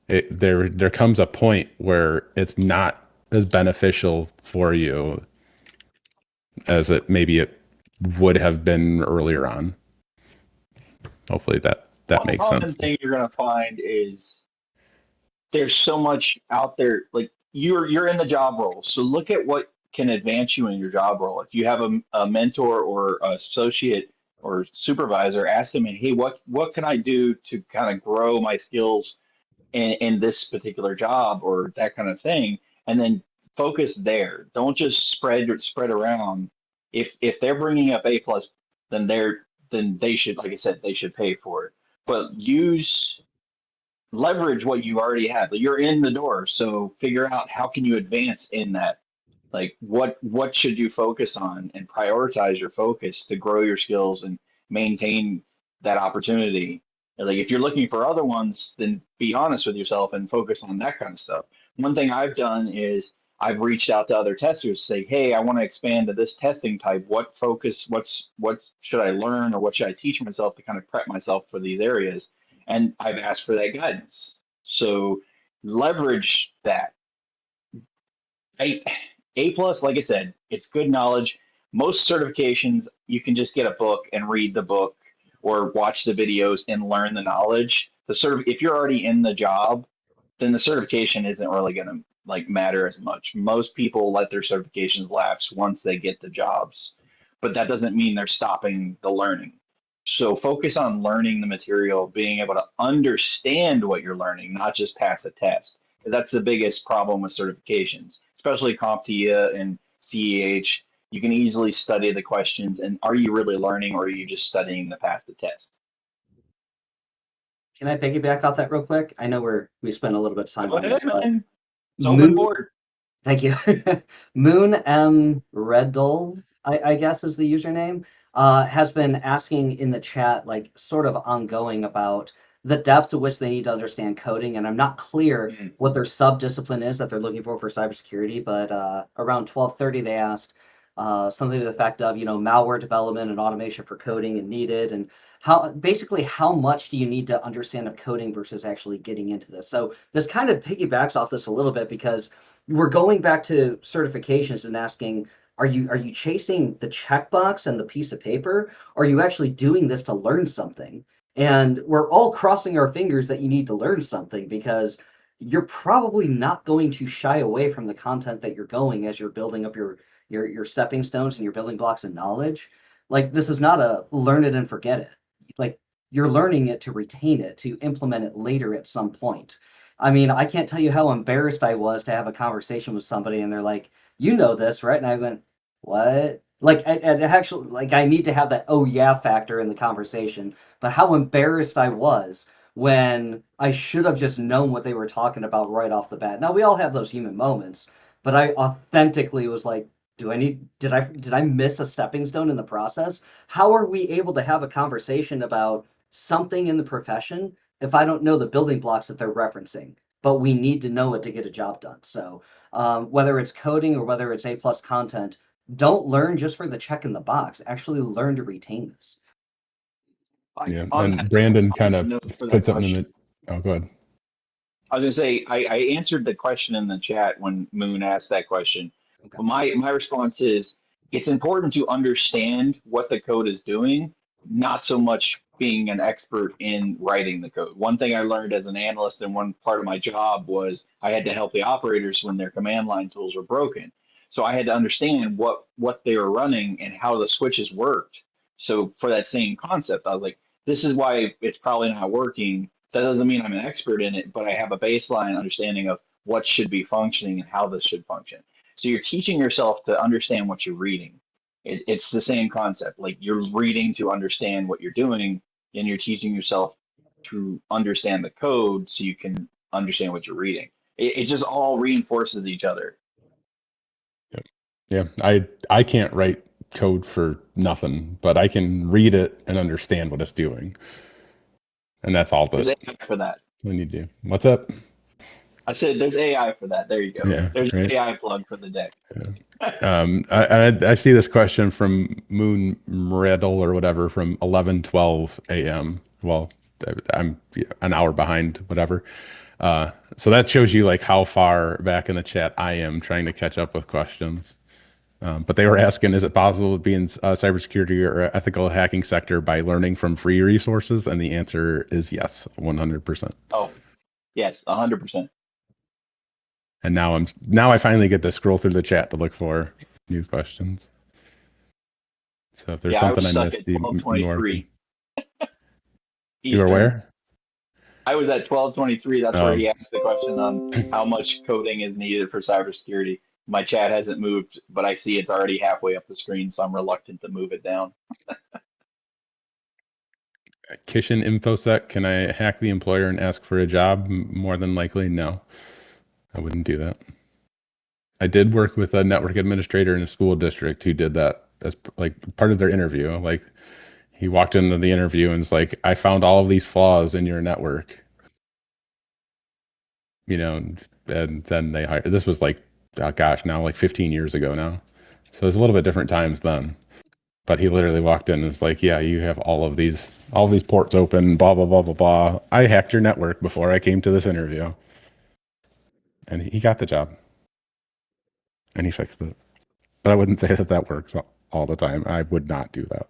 there comes a point where it's not as beneficial for you as it would have been earlier on. Hopefully that One makes common sense. thing you're going to find is there's so much out there. Like you're in the job role, so look at what can advance you in your job role. If you have a mentor or associate or supervisor, ask them, hey, what can I do to kind of grow my skills in this particular job or that kind of thing, and then focus there. Don't just spread around. If they're bringing up A plus, then they should, like I said, they should pay for it. But leverage what you already have. You're in the door, so figure out how can you advance in that. Like what should you focus on and prioritize your focus to grow your skills and maintain that opportunity. And like if you're looking for other ones, then be honest with yourself and focus on that kind of stuff. One thing I've done is I've reached out to other testers to say, hey, I want to expand to this testing type. What should I learn or what should I teach myself to kind of prep myself for these areas? And I've asked for that guidance. So leverage that. I, A plus, like I said, it's good knowledge. Most certifications, you can just get a book and read the book or watch the videos and learn the knowledge. If you're already in the job, then the certification isn't really going to like matter as much. Most people let their certifications lapse once they get the jobs, but that doesn't mean they're stopping the learning. So focus on learning the material, being able to understand what you're learning, not just pass a test. Because that's the biggest problem with certifications, especially CompTIA and CEH. You can easily study the questions, and are you really learning, or are you just studying to pass the test? Can I piggyback off that real quick? I know we spent a little bit of time Go on this, ahead, but man. It's open Moon, board. thank you. Moon M Reddle, I guess is the username, has been asking in the chat, like sort of ongoing about the depth to which they need to understand coding. And I'm not clear what their sub-discipline is that they're looking for cybersecurity, but around 12:30 they asked something to the effect of, malware development and automation for coding and needed, and how much do you need to understand of coding versus actually getting into this? So this kind of piggybacks off this a little bit because we're going back to certifications and asking, are you chasing the checkbox and the piece of paper? Or are you actually doing this to learn something? And we're all crossing our fingers that you need to learn something because you're probably not going to shy away from the content that you're going as you're building up your stepping stones and your building blocks of knowledge. Like this is not a learn it and forget it. Like you're learning it to retain it, to implement it later at some point. I mean, I can't tell you how embarrassed I was to have a conversation with somebody and they're like, you know this, right? And I went, what? Like, I actually, like, I need to have that oh yeah factor in the conversation. But how embarrassed I was when I should have just known what they were talking about right off the bat. Now, we all have those human moments, but I authentically was like, did I miss a stepping stone in the process? How are we able to have a conversation about something in the profession if I don't know the building blocks that they're referencing? But we need to know it to get a job done. So whether it's coding or whether it's A plus content, don't learn just for the check in the box. Actually learn to retain this. Yeah. On And that Brandon on kind that of note for put that something in question, the, oh, go ahead. I was gonna say I answered the question in the chat when Moon asked that question. Okay. But my response is it's important to understand what the code is doing, not so much being an expert in writing the code. One thing I learned as an analyst and one part of my job was I had to help the operators when their command line tools were broken. So I had to understand what they were running and how the switches worked. So for that same concept, I was like, this is why it's probably not working. That doesn't mean I'm an expert in it, but I have a baseline understanding of what should be functioning and how this should function. So you're teaching yourself to understand what you're reading. It's the same concept. Like you're reading to understand what you're doing, and you're teaching yourself to understand the code so you can understand what you're reading. It just all reinforces each other. Yep. Yeah. I can't write code for nothing, but I can read it and understand what it's doing. And that's all There's that AI for that. I need to do. What's up? I said there's AI for that. There you go. Yeah, There's right. AI plug for the day. I see this question from Moon Riddle or whatever from 11:12 a.m. Well, I'm an hour behind, whatever. So that shows you like how far back in the chat I am trying to catch up with questions. But they were asking, is it possible to be in cybersecurity or ethical hacking sector by learning from free resources? And the answer is yes, 100%. Oh, yes, 100%. And now I finally get to scroll through the chat to look for new questions. So if there's Yeah, I something was I stuck missed, at you more can. 12:23 You were Eastern. where? I was at 12:23. That's where Oh, he asked the question on how much coding is needed for cybersecurity. My chat hasn't moved, but I see it's already halfway up the screen, so I'm reluctant to move it down. Kishin InfoSec. Can I hack the employer and ask for a job? More than likely, no. I wouldn't do that. I did work with a network administrator in a school district who did that as like part of their interview. Like he walked into the interview and was like, I found all of these flaws in your network, and then they hired. This was like, oh gosh, now like 15 years ago now. So it's a little bit different times then. But he literally walked in and was like, yeah, you have all of these ports open, blah, blah, blah, blah, blah. I hacked your network before I came to this interview. And he got the job and he fixed it. But I wouldn't say that that works all the time. I would not do that.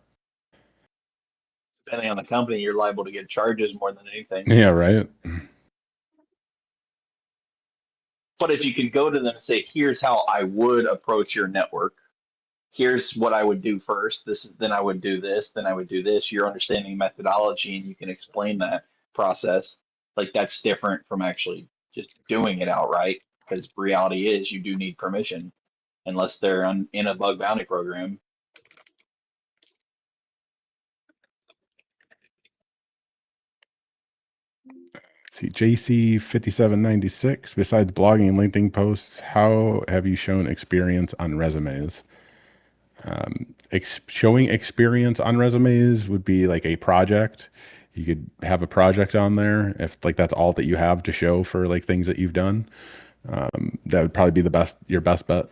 Depending on the company, you're liable to get charges more than anything. Yeah, right. But if you can go to them and say, here's how I would approach your network, here's what I would do first. This is then I would do this, then I would do this. You're understanding methodology and you can explain that process. Like that's different from actually just doing it outright. Because reality is you do need permission unless they're in a bug bounty program. Let's see, JC5796. Besides blogging and LinkedIn posts, how have you shown experience on resumes? Showing experience on resumes would be like a project. You could have a project on there if like that's all that you have to show for like things that you've done. That would probably be your best bet.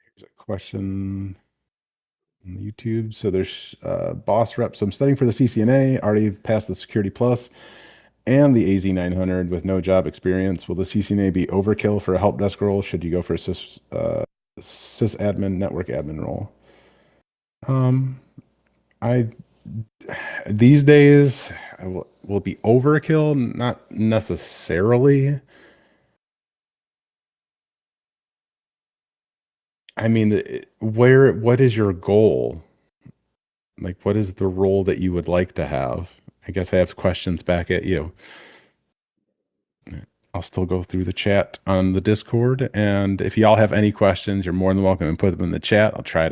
Here's a question on YouTube. So there's boss reps. I'm studying for the CCNA, already passed the Security Plus and the AZ900 with no job experience. Will the CCNA be overkill for a help desk role? Should you go for a sysadmin, network admin role? I these days will be overkill, not necessarily. I mean, what is your goal? Like, what is the role that you would like to have? I guess I have questions back at you. I'll still go through the chat on the Discord, and if y'all have any questions, you're more than welcome to put them in the chat. We'll try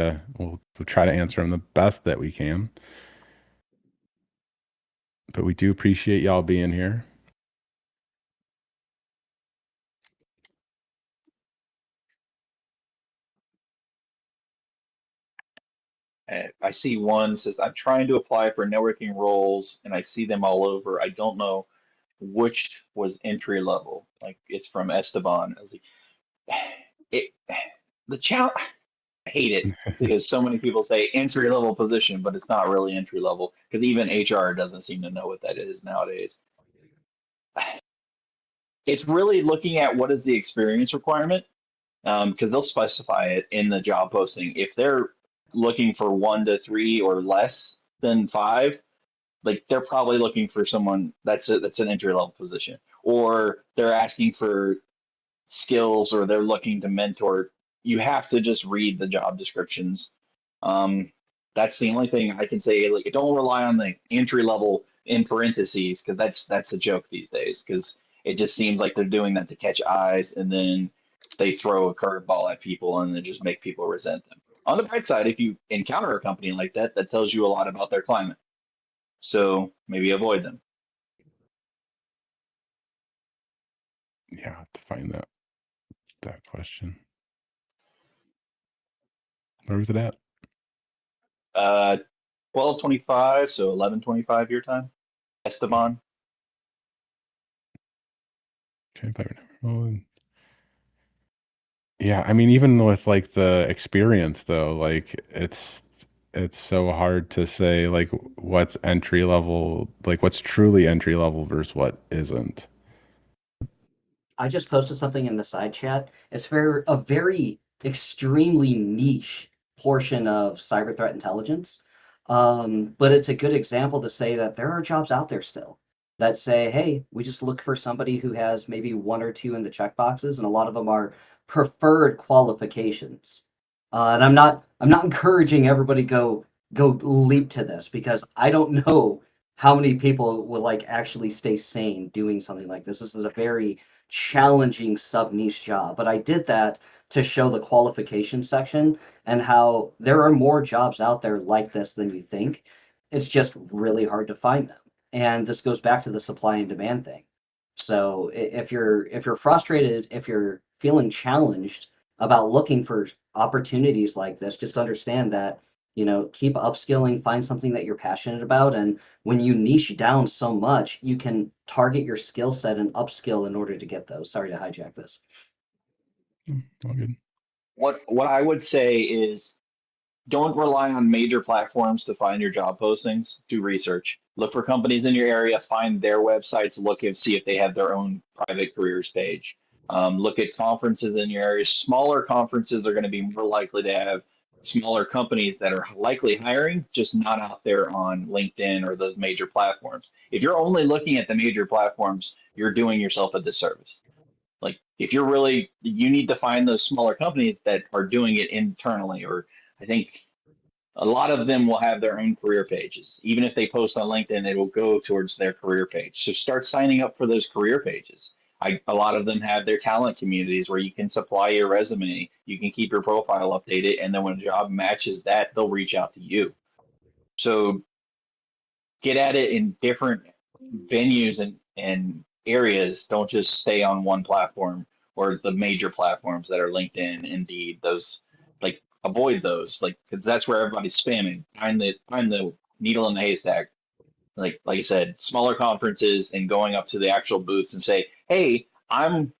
to answer them the best that we can. But we do appreciate y'all being here. I see one says, I'm trying to apply for networking roles and I see them all over. I don't know which was entry level. Like it's from Esteban. I was like, it, the challenge, I hate it because so many people say entry level position, but it's not really entry level because even HR doesn't seem to know what that is nowadays. It's really looking at what is the experience requirement because they'll specify it in the job posting. If they're looking for 1 to 3 or less than 5, like they're probably looking for someone that's an entry level position, or they're asking for skills, or they're looking to mentor. You have to just read the job descriptions. Um, that's the only thing I can say. Like, don't rely on the entry level in parentheses because that's a joke these days. Because it just seems like they're doing that to catch eyes, and then they throw a curveball at people and then just make people resent them. On the bright side, if you encounter a company like that, that tells you a lot about their climate. So maybe avoid them. Yeah, I have to find that question. Where was it at? 12:25, so 11:25 your time. Esteban. Okay, yeah, I mean, even with like the experience though, like it's so hard to say like what's entry level, like what's truly entry level versus what isn't. I just posted something in the side chat. It's a very extremely niche portion of cyber threat intelligence. But it's a good example to say that there are jobs out there still that say, hey, we just look for somebody who has maybe one or two in the checkboxes, and a lot of them are preferred qualifications. And I'm not encouraging everybody go leap to this because I don't know how many people will like actually stay sane doing something like this. This is a very challenging sub niche job. But I did that to show the qualification section and how there are more jobs out there like this than you think. It's just really hard to find them. And this goes back to the supply and demand thing. So if you're frustrated, if you're feeling challenged about looking for opportunities like this, just understand that, keep upskilling, find something that you're passionate about, and when you niche down so much, you can target your skill set and upskill in order to get those. Sorry to hijack this. All good. What I would say is don't rely on major platforms to find your job postings. Do research. Look for companies in your area, find their websites, look and see if they have their own private careers page. Look at conferences in your area. Smaller conferences are going to be more likely to have smaller companies that are likely hiring, just not out there on LinkedIn or those major platforms. If you're only looking at the major platforms, you're doing yourself a disservice. Like if you're really, you need to find those smaller companies that are doing it internally, or I think a lot of them will have their own career pages. Even if they post on LinkedIn, it will go towards their career page. So start signing up for those career pages. A lot of them have their talent communities where you can supply your resume, you can keep your profile updated, and then when a job matches that, they'll reach out to you. So get at it in different venues and areas. Don't just stay on one platform or the major platforms that are LinkedIn, Indeed, those like avoid those like because that's where everybody's spamming. Find the needle in the haystack. Like I said, smaller conferences and going up to the actual booths and say, hey, I'm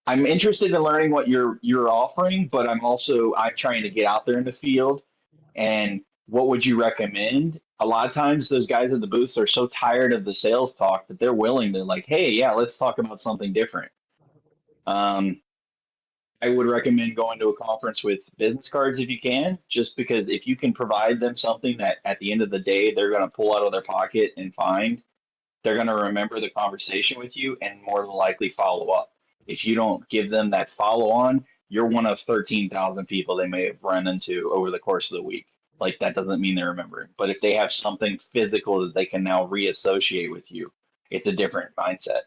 interested in learning what you're offering, but I'm trying to get out there in the field. And what would you recommend? A lot of times those guys at the booths are so tired of the sales talk that they're willing to like, hey, yeah, let's talk about something different. Um, I would recommend going to a conference with business cards if you can, just because if you can provide them something that at the end of the day they're going to pull out of their pocket and find, they're going to remember the conversation with you and more than likely follow up. If you don't give them that follow on, you're one of 13,000 people they may have run into over the course of the week. Like that doesn't mean they remember. But if they have something physical that they can now reassociate with you, it's a different mindset.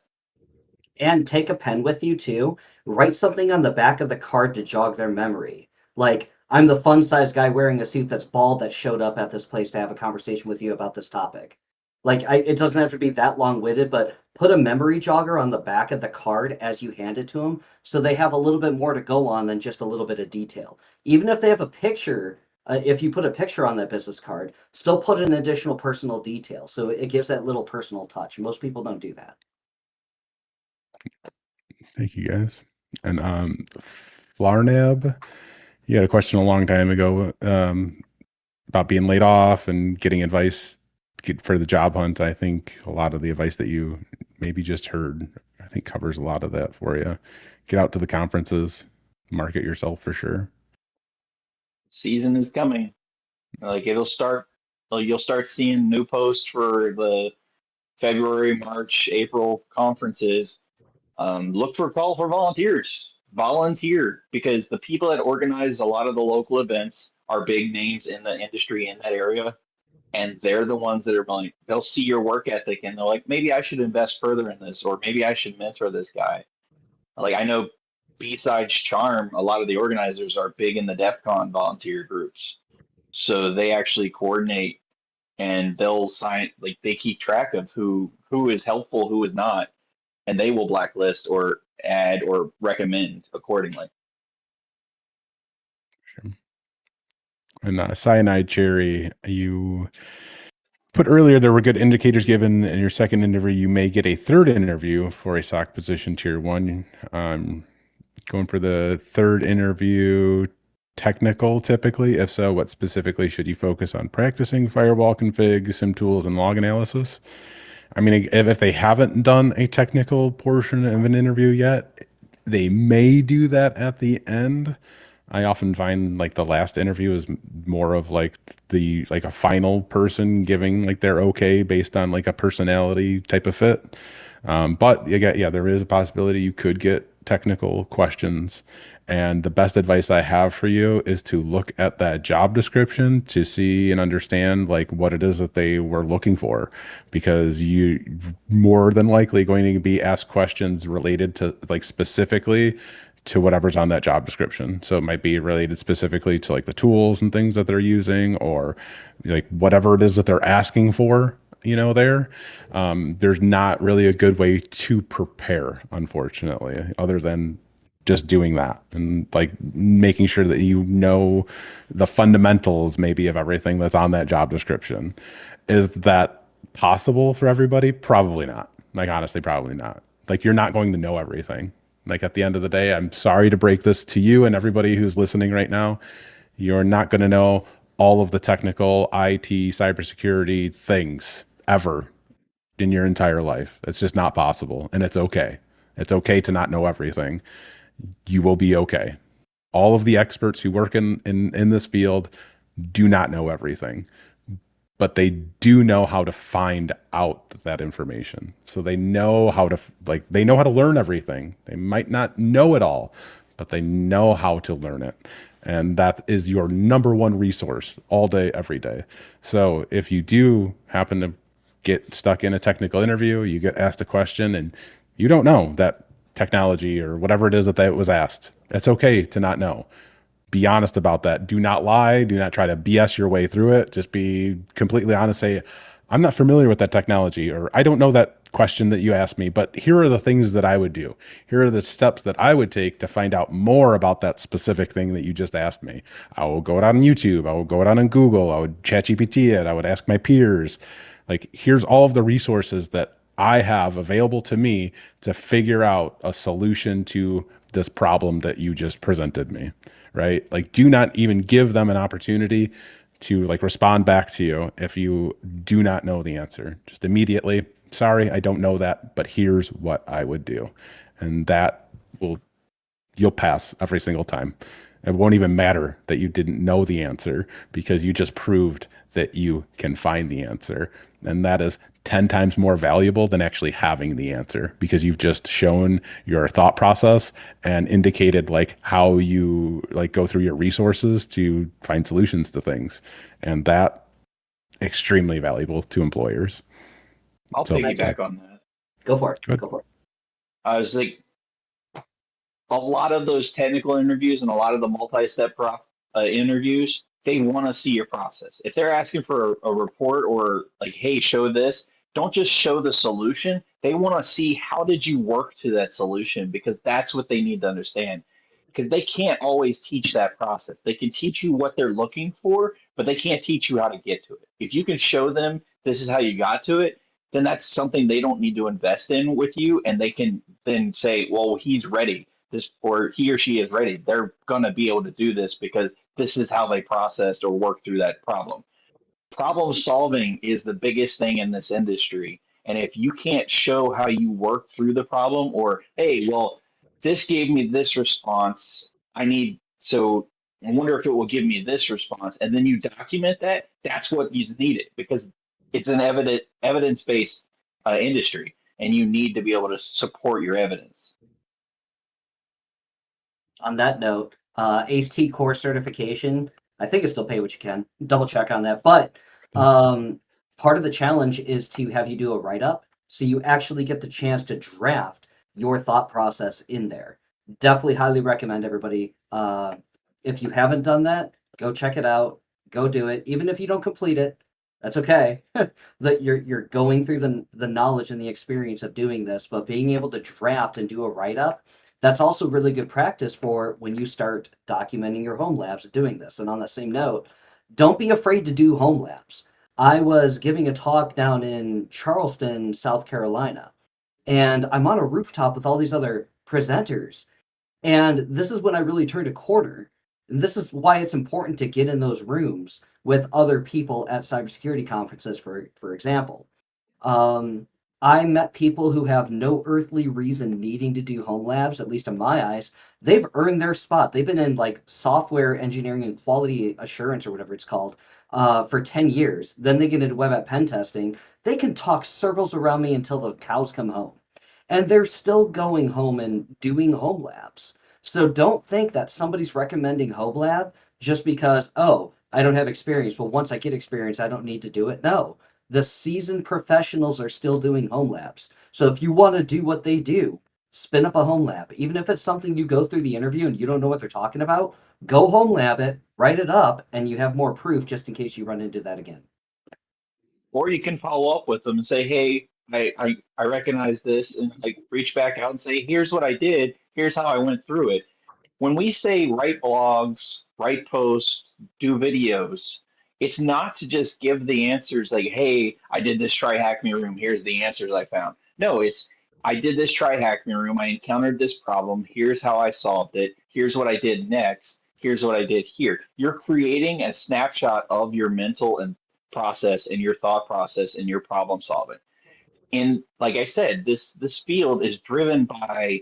And take a pen with you too. Write something on the back of the card to jog their memory. Like, I'm the fun sized guy wearing a suit that's bald that showed up at this place to have a conversation with you about this topic. Like, it doesn't have to be that long witted, but put a memory jogger on the back of the card as you hand it to them so they have a little bit more to go on than just a little bit of detail. Even if they have a picture, if you put a picture on that business card, still put an additional personal detail. So it gives that little personal touch. Most people don't do that. Thank you guys. And Flarnab, you had a question a long time ago about being laid off and getting advice for the job hunt. I think a lot of the advice that you maybe just heard, I think covers a lot of that for you. Get out to the conferences, market yourself for sure. Season is coming. Like it'll start, like you'll start seeing new posts for the February, March, April conferences. Look for call for volunteers. Volunteer because the people that organize a lot of the local events are big names in the industry in that area. And they're the ones that are like, they'll see your work ethic and they're like, maybe I should invest further in this, or maybe I should mentor this guy. Like I know besides Charm, a lot of the organizers are big in the DEF CON volunteer groups. So they actually coordinate and they'll sign like they keep track of who is helpful, who is not, and they will blacklist or add or recommend accordingly. Sure. And cyanide cherry, you put earlier there were good indicators given in your second interview. You may get a third interview for a SOC position tier one. Going for the third interview, technical typically. If so, what specifically should you focus on? Practicing firewall configs, SIM tools, and log analysis. I mean, if they haven't done a technical portion of an interview yet, they may do that at the end. I often find like the last interview is more of like a final person giving like their okay based on like a personality type of fit. But yeah, there is a possibility you could get technical questions. And the best advice I have for you is to look at that job description to see and understand like what it is that they were looking for, because you more than likely going to be asked questions related to like specifically to whatever's on that job description. So it might be related specifically to like the tools and things that they're using, or like whatever it is that they're asking for, there. There's not really a good way to prepare, unfortunately, other than just doing that and like making sure that you know the fundamentals maybe of everything that's on that job description. Is that possible for everybody? Probably not. Like honestly, probably not. Like you're not going to know everything. Like at the end of the day, I'm sorry to break this to you and everybody who's listening right now. You're not going to know all of the technical IT cybersecurity things ever in your entire life. It's just not possible. And it's okay. It's okay to not know everything. You will be okay. All of the experts who work in this field do not know everything, but they do know how to find out that information. So they know how to they know how to learn everything. They might not know it all, but they know how to learn it. And that is your number one resource all day, every day. So if you do happen to get stuck in a technical interview, you get asked a question and you don't know that technology or whatever it is that was asked, it's okay to not know. Be honest about that. Do not lie. Do not try to BS your way through it. Just be completely honest. Say, I'm not familiar with that technology, or I don't know that question that you asked me, but here are the things that I would do. Here are the steps that I would take to find out more about that specific thing that you just asked me. I will go it on YouTube. I will go it on Google. I would chat GPT it. I would ask my peers. Like, here's all of the resources that I have available to me to figure out a solution to this problem that you just presented me, right? Like, do not even give them an opportunity to like respond back to you if you do not know the answer. Just immediately, sorry, I don't know that, but here's what I would do. And that will, you'll pass every single time. It won't even matter that you didn't know the answer because you just proved that you can find the answer. And that is 10 times more valuable than actually having the answer, because you've just shown your thought process and indicated like how you like go through your resources to find solutions to things. And that extremely valuable to employers. I'll So piggyback on that. Go for it. Good. Go for it. I was like, a lot of those technical interviews and a lot of the multi-step interviews, they want to see your process. If they're asking for a report or like, hey, show this, don't just show the solution. They want to see how did you work to that solution, because that's what they need to understand. Because they can't always teach that process. They can teach you what they're looking for, but they can't teach you how to get to it. If you can show them this is how you got to it, then that's something they don't need to invest in with you, and they can then say, well, he's ready, this, or he or she is ready. They're gonna be able to do this because this is how they processed or work through that problem. Problem solving is the biggest thing in this industry. And if you can't show how you work through the problem, or hey, well, this gave me this response, so I wonder if it will give me this response, and then you document that, that's what is needed, because it's an evidence based industry, and you need to be able to support your evidence. On that note, ACE-T core certification, I think it's still pay what you can. Double check on that. But part of the challenge is to have you do a write-up, so you actually get the chance to draft your thought process in there. Definitely highly recommend everybody. If you haven't done that, go check it out. Go do it. Even if you don't complete it, that's okay. That you're going through the knowledge and the experience of doing this, but being able to draft and do a write-up, that's also really good practice for when you start documenting your home labs doing this. And on that same note, Don't be afraid to do home labs. I was giving a talk down in Charleston, South Carolina, and I'm on a rooftop with all these other presenters. And this is when I really turned a corner. And this is why it's important to get in those rooms with other people at cybersecurity conferences, for example. Um, I met people who have no earthly reason needing to do home labs, at least in my eyes. They've earned their spot. They've been in like software engineering and quality assurance or whatever it's called for 10 years. Then they get into web app pen testing. They can talk circles around me until the cows come home. And they're still going home and doing home labs. So don't think that somebody's recommending home lab just because, oh, I don't have experience. Well, once I get experience, I don't need to do it. No, the seasoned professionals are still doing home labs. So if you want to do what they do, spin up a home lab. Even if it's something you go through the interview and you don't know what they're talking about, go home lab it, write it up, and you have more proof just in case you run into that again. Or you can follow up with them and say, hey, I recognize this, and like reach back out and say, here's what I did, here's how I went through it. When we say write blogs, write posts, do videos, it's not to just give the answers like, hey, I did this try hack me room, here's the answers I found. No, it's I did this try hack me room, I encountered this problem, here's how I solved it, here's what I did next, here's what I did here. You're creating a snapshot of your mental and process and your thought process and your problem solving. And like I said, this field is driven by,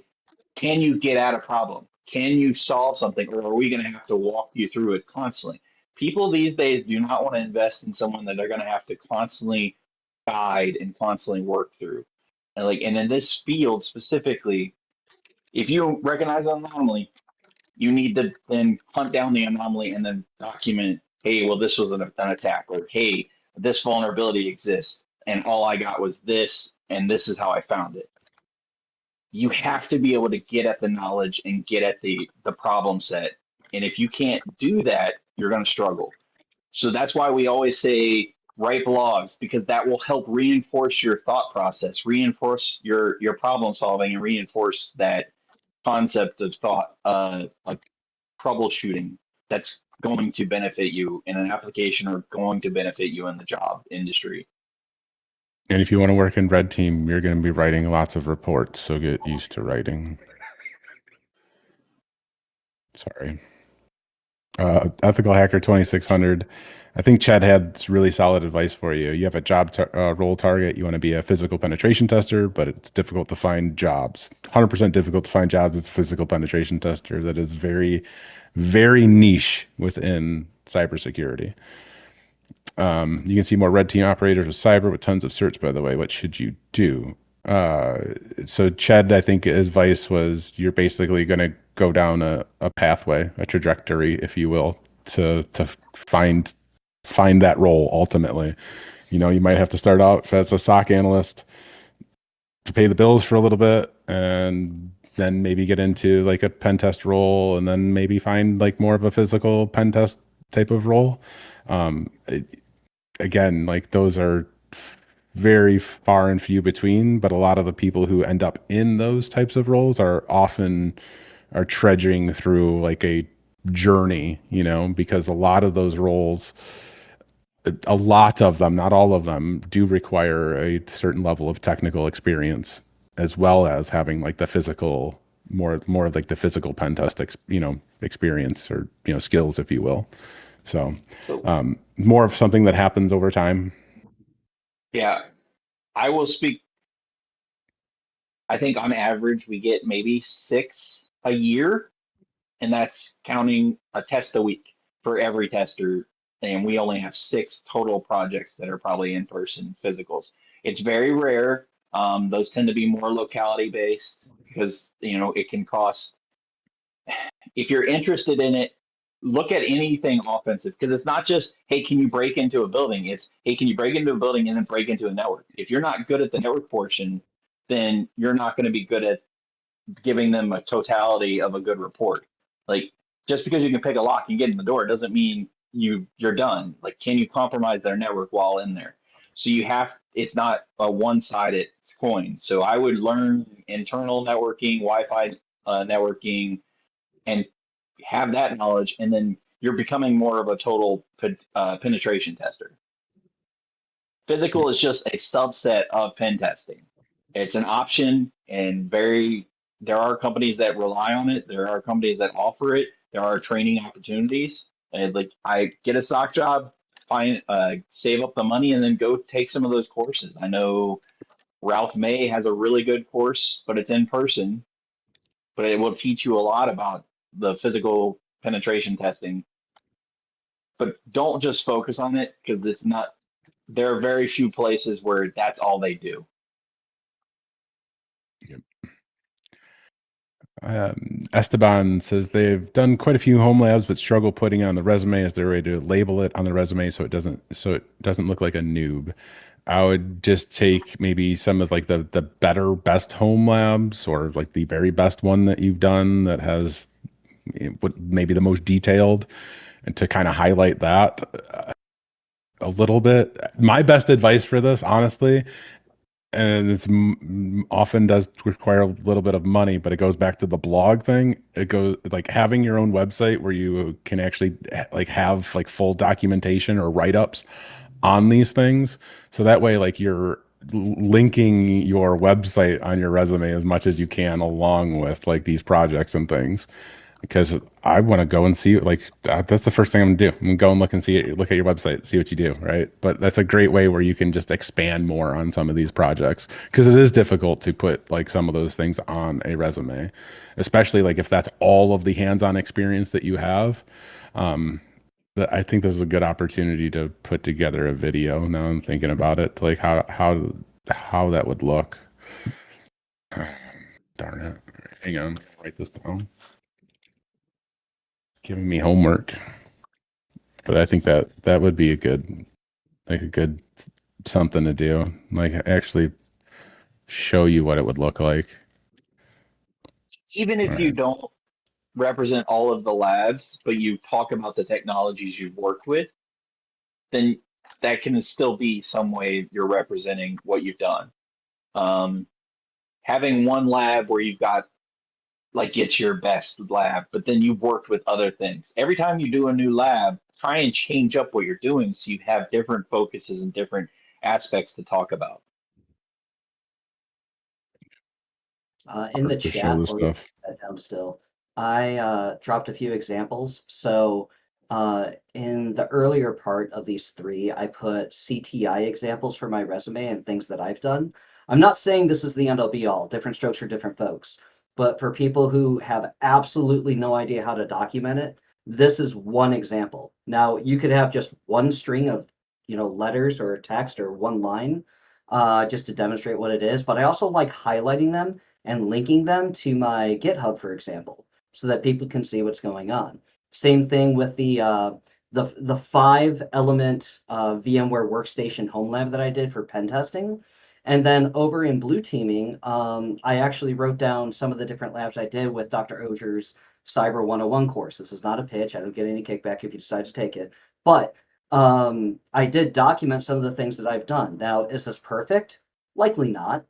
can you get at a problem? Can you solve something, or are we going to have to walk you through it constantly? People these days do not want to invest in someone that they're going to have to constantly guide and constantly work through. And in this field specifically, if you recognize an anomaly, you need to then hunt down the anomaly and then document, hey, well, this was an attack, or hey, this vulnerability exists, and all I got was this, and this is how I found it. You have to be able to get at the knowledge and get at the problem set. And if you can't do that, you're going to struggle. So that's why we always say write blogs, because that will help reinforce your thought process, reinforce your problem solving, and reinforce that concept of thought, like troubleshooting, that's going to benefit you in an application or going to benefit you in the job industry. And if you want to work in red team, you're going to be writing lots of reports. So get used to writing. Sorry. Ethical Hacker 2600. I think Chad had really solid advice for you. You have a job role target. You want to be a physical penetration tester, but it's difficult to find jobs. 100% difficult to find jobs as a physical penetration tester. That is very, very niche within cybersecurity. You can see more red team operators with cyber with tons of certs, by the way. What should you do? So Chad, I think his advice was you're basically going to go down a pathway, a trajectory, if you will, to find that role ultimately. You know, you might have to start out as a SOC analyst to pay the bills for a little bit, and then maybe get into like a pen test role, and then maybe find like more of a physical pen test type of role. Again, like those are very far and few between, but a lot of the people who end up in those types of roles are often are trudging through like a journey, you know, because a lot of those roles, a lot of them, not all of them, do require a certain level of technical experience as well as having like the physical, more of like the physical pen test experience, or skills, if you will. So more of something that happens over time. Yeah, I will speak. I think on average we get maybe 6 a year, and that's counting a test a week for every tester. And we only have 6 total projects that are probably in-person physicals. It's very rare. Those tend to be more locality based because it can cost. If you're interested in it, look at anything offensive, because it's not just, hey, can you break into a building? It's, hey, can you break into a building and then break into a network? If you're not good at the network portion, then you're not going to be good at giving them a totality of a good report. Like, just because you can pick a lock and get in the door doesn't mean you're done. Like, can you compromise their network while in there? So it's not a one-sided coin. So I would learn internal networking, Wi-Fi networking, and have that knowledge, and then you're becoming more of a total penetration tester. Physical is just a subset of pen testing. It's an option, and there are companies that rely on it. There are companies that offer it. There are training opportunities. And like, I get a sock job, save up the money, and then go take some of those courses. I know Ralph May has a really good course, but it's in person. But it will teach you a lot about the physical penetration testing. But don't just focus on it, because it's not. There are very few places where that's all they do. Esteban says they've done quite a few home labs, but struggle putting it on the resume as they're ready to label it on the resume so it doesn't look like a noob. I would just take maybe some of like the best home labs, or like the very best one that you've done that has what maybe the most detailed, and to kind of highlight that a little bit. My best advice for this, honestly, and it's often does require a little bit of money, but it goes back to the blog thing. It goes like having your own website where you can actually like have like full documentation or write-ups on these things. So that way, like, you're linking your website on your resume as much as you can along with like these projects and things, because I want to go and see, like, that's the first thing I'm gonna do. I'm gonna go and look at your website, see what you do, right? But that's a great way where you can just expand more on some of these projects, because it is difficult to put like some of those things on a resume, especially like if that's all of the hands-on experience that you have. I think this is a good opportunity to put together a video. Now I'm thinking about it, like how that would look. Darn it! Hang on, write this down. Giving me homework, but I think that would be a good something to do. Like, actually show you what it would look like. Even if you don't represent all of the labs, but you talk about the technologies you've worked with, then that can still be some way you're representing what you've done. Having one lab where you've got, like, it's your best lab, but then you've worked with other things. Every time you do a new lab, try and change up what you're doing so you have different focuses and different aspects to talk about. In the To show chat, this or we stuff. that down still, I dropped a few examples. So in the earlier part of these three, I put CTI examples for my resume and things that I've done. I'm not saying this is the end all be all. Different strokes for different folks. But for people who have absolutely no idea how to document it, this is one example. Now, you could have just one string of, letters or text or one line, just to demonstrate what it is. But I also like highlighting them and linking them to my GitHub, for example, so that people can see what's going on. Same thing with the 5-element VMware Workstation Home Lab that I did for pen testing. And then over in blue teaming, I actually wrote down some of the different labs I did with Dr. Ozier's Cyber 101 course. This is not a pitch. I don't get any kickback if you decide to take it. But I did document some of the things that I've done. Now, is this perfect? Likely not.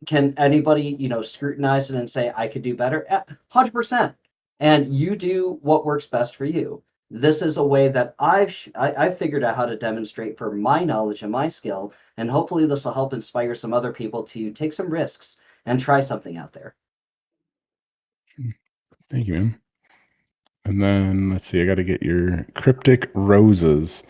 Can anybody, scrutinize it and say, I could do better? 100%. And you do what works best for you. This is a way that I've figured out how to demonstrate for my knowledge and my skill, and hopefully this will help inspire some other people to take some risks and try something out there. Thank you, man. And then let's see, I got to get your cryptic roses.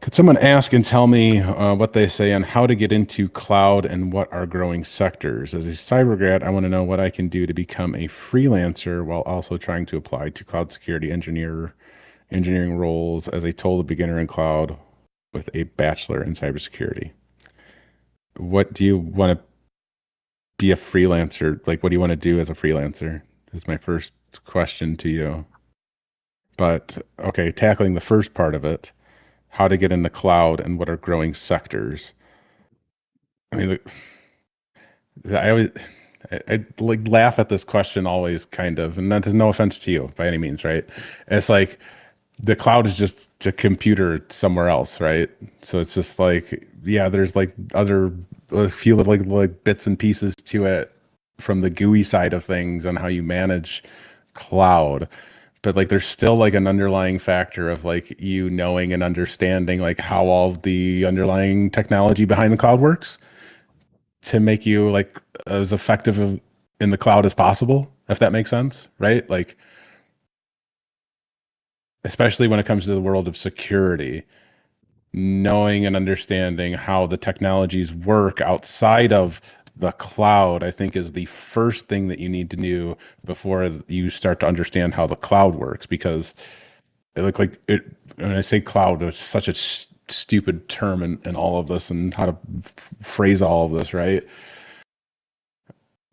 Could someone ask and tell me what they say on how to get into cloud and what are growing sectors? As a cyber grad, I want to know what I can do to become a freelancer while also trying to apply to cloud security engineering roles as a total beginner in cloud with a bachelor in cybersecurity. What do you want to be a freelancer? Like, what do you want to do as a freelancer? Is my first question to you. But okay, tackling the first part of it, how to get in the cloud and what are growing sectors. I mean, I like laugh at this question always, kind of, and that is no offense to you by any means, right? It's like the cloud is just a computer somewhere else, right? So it's just like, yeah, there's like other a few like bits and pieces to it from the GUI side of things on how you manage cloud. but like there's still like an underlying factor of like you knowing and understanding like how all the underlying technology behind the cloud works to make you like as effective in the cloud as possible, if that makes sense, right? Like especially when it comes to the world of security, knowing and understanding how the technologies work outside of the cloud, I think is the first thing that you need to do before you start to understand how the cloud works. Because it looked like it, when I say cloud, it's such a stupid term in all of this and how to phrase all of this, right?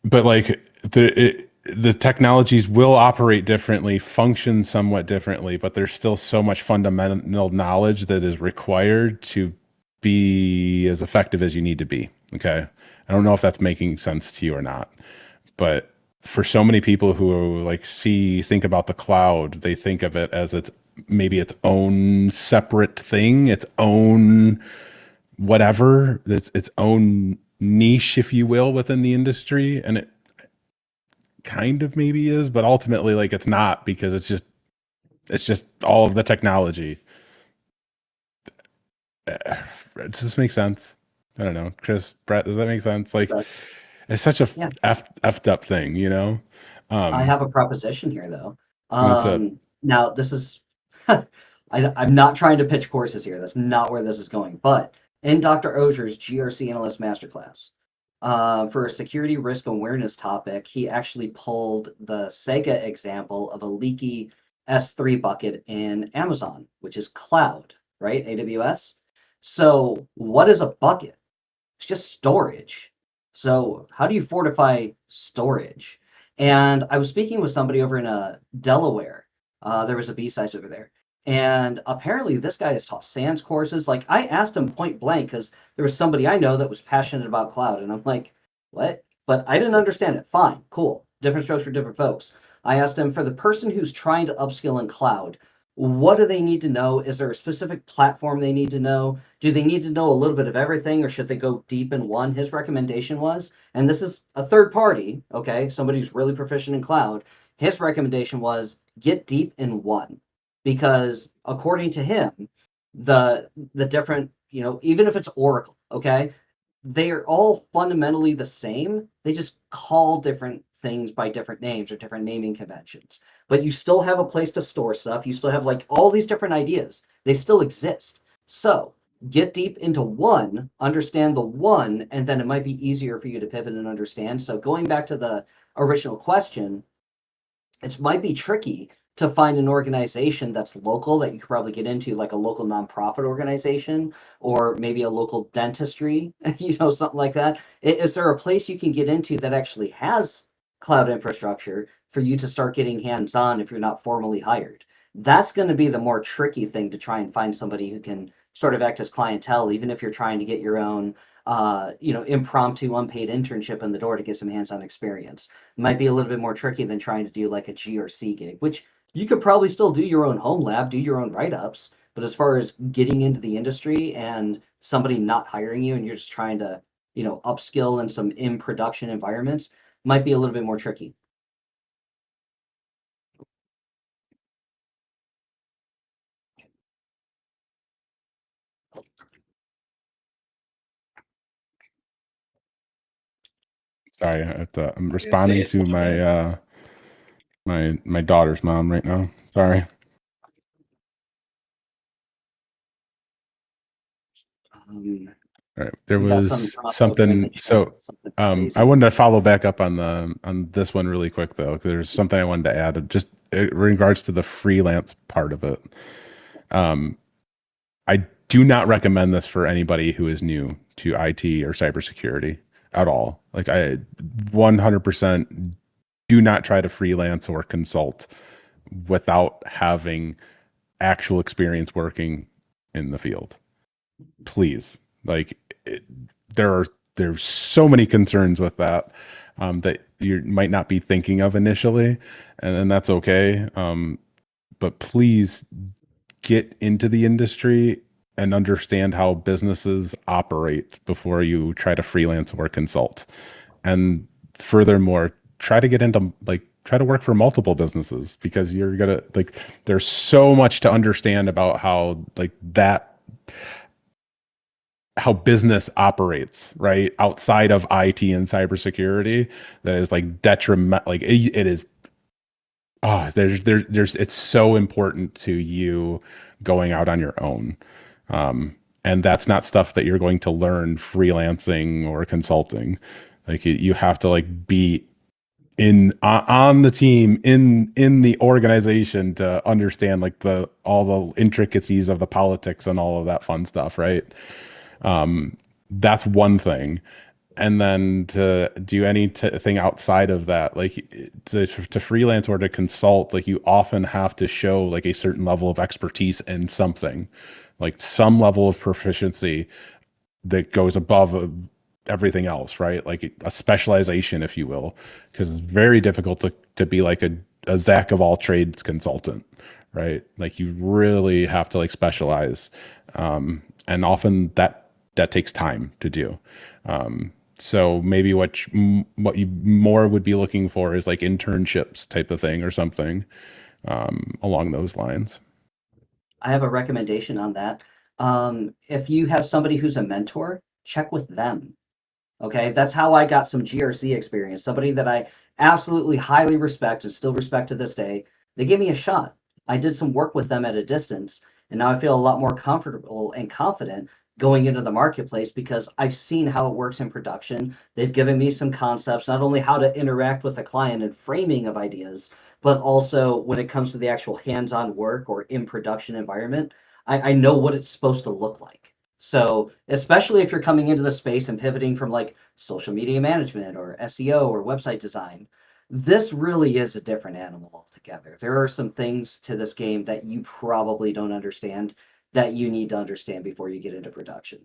But like the technologies will operate differently, function somewhat differently, but there's still so much fundamental knowledge that is required to be as effective as you need to be. Okay. I don't know if that's making sense to you or not, but for so many people who like think about the cloud, they think of it as maybe its own separate thing, its own whatever, its own niche, if you will, within the industry. And it kind of maybe is, but ultimately like it's not, because it's just all of the technology. Does this make sense? I don't know. Chris, Brett, does that make sense? Like Does. it's such a Yeah. effed up thing, you know? I have a proposition here, though. What's up? Now, this is, I'm not trying to pitch courses here. That's not where this is going. But in Dr. Ozier's GRC Analyst Masterclass, for a security risk awareness topic, he actually pulled the Sega example of a leaky S3 bucket in Amazon, which is cloud, right? AWS. So, what is a bucket? It's just storage. So how do you fortify storage? And I was speaking with somebody over in Delaware. There was a B-sides over there. And apparently this guy has taught SANS courses. Like I asked him point blank because there was somebody I know that was passionate about cloud. And I'm like, what? But I didn't understand it. Fine, cool. Different strokes for different folks. I asked him, for the person who's trying to upskill in cloud, what do they need to know? Is there a specific platform they need to know? Do they need to know a little bit of everything, or should they go deep in one? His recommendation was, and this is a third party, okay, somebody who's really proficient in cloud. His recommendation was get deep in one, because according to him, the different, even if it's Oracle, okay, they are all fundamentally the same. They just call different things by different names or different naming conventions. But you still have a place to store stuff. You still have like all these different ideas. They still exist. So get deep into one, understand the one, and then it might be easier for you to pivot and understand. So going back to the original question, it might be tricky to find an organization that's local that you could probably get into, like a local nonprofit organization or maybe a local dentistry, something like that. Is there a place you can get into that actually has cloud infrastructure for you to start getting hands-on if you're not formally hired? That's going to be the more tricky thing, to try and find somebody who can sort of act as clientele, even if you're trying to get your own impromptu unpaid internship in the door to get some hands-on experience. Might be a little bit more tricky than trying to do like a GRC gig, which you could probably still do your own home lab, do your own write-ups. But as far as getting into the industry and somebody not hiring you and you're just trying to, upskill in some in production environments, might be a little bit more tricky. Sorry, I'm responding to my daughter's mom right now. Sorry. All right. There We got some was drop over in the something. So something I crazy. wanted to follow back up on this one really quick though, because there's something I wanted to add, just in regards to the freelance part of it. I do not recommend this for anybody who is new to IT or cybersecurity at all. Like I 100% do not try to freelance or consult without having actual experience working in the field. Please. Like there's so many concerns with that that you might not be thinking of initially, and that's okay. But please get into the industry and understand how businesses operate before you try to freelance or consult. And furthermore, try to get into like try to work for multiple businesses, because you're gonna like there's so much to understand about how business operates, right? Outside of IT and cybersecurity, that is like detriment. Like it is. Oh, there's. It's so important to you going out on your own, and that's not stuff that you're going to learn freelancing or consulting. Like you have to like be on the team in the organization to understand like the all the intricacies of the politics and all of that fun stuff, right? That's one thing. And then to do anything outside of that, like to freelance or to consult, like you often have to show like a certain level of expertise in something, like some level of proficiency that goes above everything else, right? Like a specialization, if you will, because it's very difficult to be like a Zach of all trades consultant, right? Like you really have to like specialize. And often that takes time to do. So maybe what you more would be looking for is like internships type of thing or something along those lines. I have a recommendation on that. If you have somebody who's a mentor, check with them. Okay, that's how I got some GRC experience. Somebody that I absolutely highly respect and still respect to this day. They gave me a shot. I did some work with them at a distance, and now I feel a lot more comfortable and confident going into the marketplace because I've seen how it works in production. They've given me some concepts, not only how to interact with the client and framing of ideas, but also when it comes to the actual hands-on work or in production environment, I know what it's supposed to look like. So, especially if you're coming into the space and pivoting from like social media management or SEO or website design, this really is a different animal altogether. There are some things to this game that you probably don't understand that you need to understand before you get into production.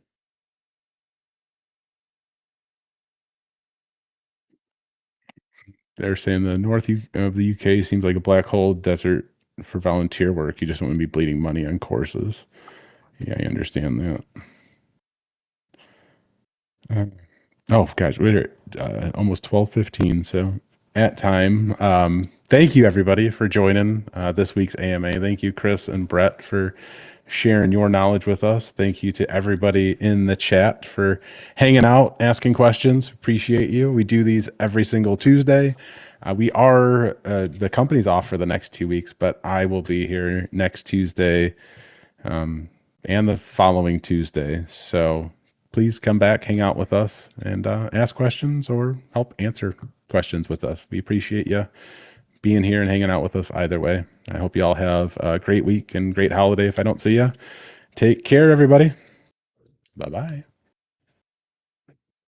They're saying the north of the UK seems like a black hole desert for volunteer work. You just want to be bleeding money on courses. Yeah, I understand that. Oh gosh, we're almost 12:15, so at time. Thank you everybody for joining this week's AMA. Thank you, Chris and Brett, for sharing your knowledge with us. Thank you to everybody in the chat for hanging out, asking questions. Appreciate you. We do these every single Tuesday. We are the company's off for the next 2 weeks, but I will be here next Tuesday and the following Tuesday. So please come back, hang out with us, and ask questions or help answer questions with us. We appreciate you being here and hanging out with us either way. I hope you all have a great week and great holiday if I don't see you. Take care, everybody. Bye-bye.